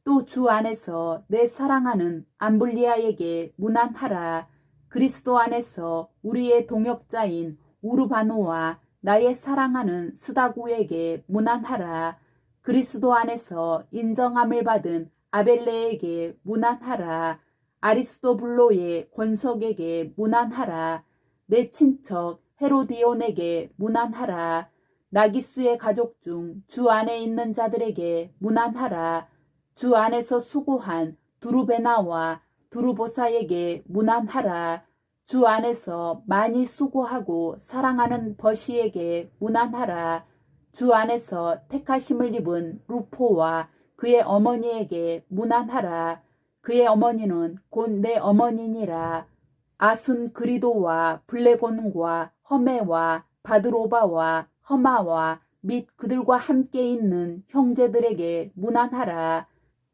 A: 또 주 안에서 내 사랑하는 암블리아에게 문안하라. 그리스도 안에서 우리의 동역자인 우르바노와 나의 사랑하는 스다구에게 문안하라. 그리스도 안에서 인정함을 받은 아벨레에게 문안하라. 아리스도블로의 권석에게 문안하라. 내 친척 헤로디온에게 문안하라. 나기수의 가족 중 주 안에 있는 자들에게 문안하라. 주 안에서 수고한 두루베나와 두루보사에게 문안하라. 주 안에서 많이 수고하고 사랑하는 버시에게 문안하라. 주 안에서 택하심을 입은 루포와 그의 어머니에게 문안하라. 그의 어머니는 곧 내 어머니니라. 아순 그리도와 블레곤과 허메와 바드로바와 허마와 및 그들과 함께 있는 형제들에게 문안하라.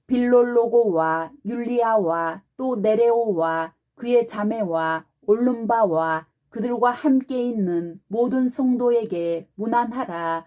A: 빌롤로고와 율리아와 또 네레오와 그의 자매와 올lum바와 그들과 함께 있는 모든 성도에게 문안하라.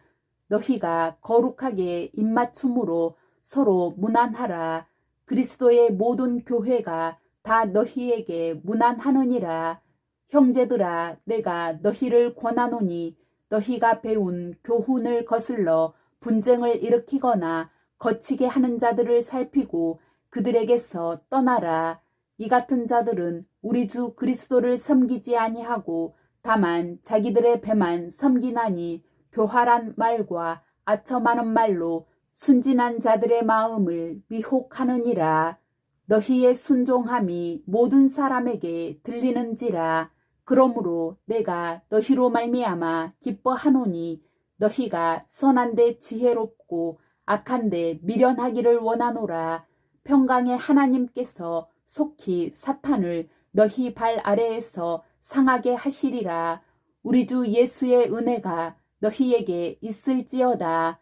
A: 너희가 거룩하게 입맞춤으로 서로 문안하라. 그리스도의 모든 교회가 다 너희에게 문안하느니라. 형제들아, 내가 너희를 권하노니 너희가 배운 교훈을 거슬러 분쟁을 일으키거나 거치게 하는 자들을 살피고 그들에게서 떠나라. 이 같은 자들은 우리 주 그리스도를 섬기지 아니하고 다만 자기들의 배만 섬기나니 교활한 말과 아첨하는 말로 순진한 자들의 마음을 미혹하느니라. 너희의 순종함이 모든 사람에게 들리는지라. 그러므로 내가 너희로 말미암아 기뻐하노니 너희가 선한데 지혜롭고 악한데 미련하기를 원하노라. 평강의 하나님께서 속히 사탄을 너희 발 아래에서 상하게 하시리라. 우리 주 예수의 은혜가 너희에게 있을지어다.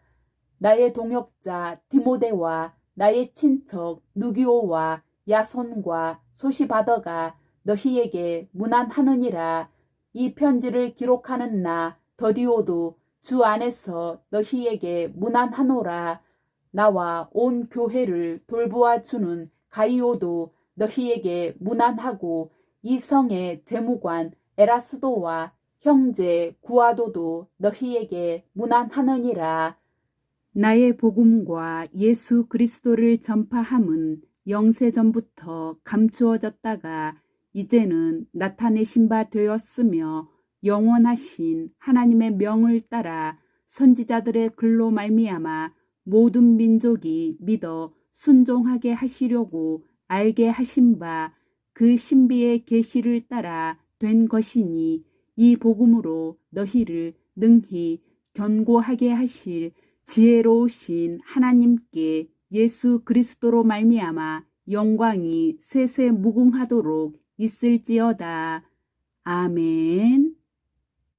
A: 나의 동역자 디모데와 나의 친척 누기오와 야손과 소시바더가 너희에게 문안하느니라. 이 편지를 기록하는 나 더디오도 주 안에서 너희에게 문안하노라. 나와 온 교회를 돌보아 주는 가이오도 너희에게 문안하고 이 성의 재무관 에라스도와 형제 구아도도 너희에게 문안하느니라. 나의 복음과 예수 그리스도를 전파함은 영세전부터 감추어졌다가 이제는 나타내신 바 되었으며 영원하신 하나님의 명을 따라 선지자들의 글로 말미암아 모든 민족이 믿어 순종하게 하시려고 알게 하신 바 그 신비의 계시를 따라 된 것이니 이 복음으로 너희를 능히 견고하게 하실 지혜로우신 하나님께 예수 그리스도로 말미암아 영광이 세세 무궁하도록 있을지어다. 아멘.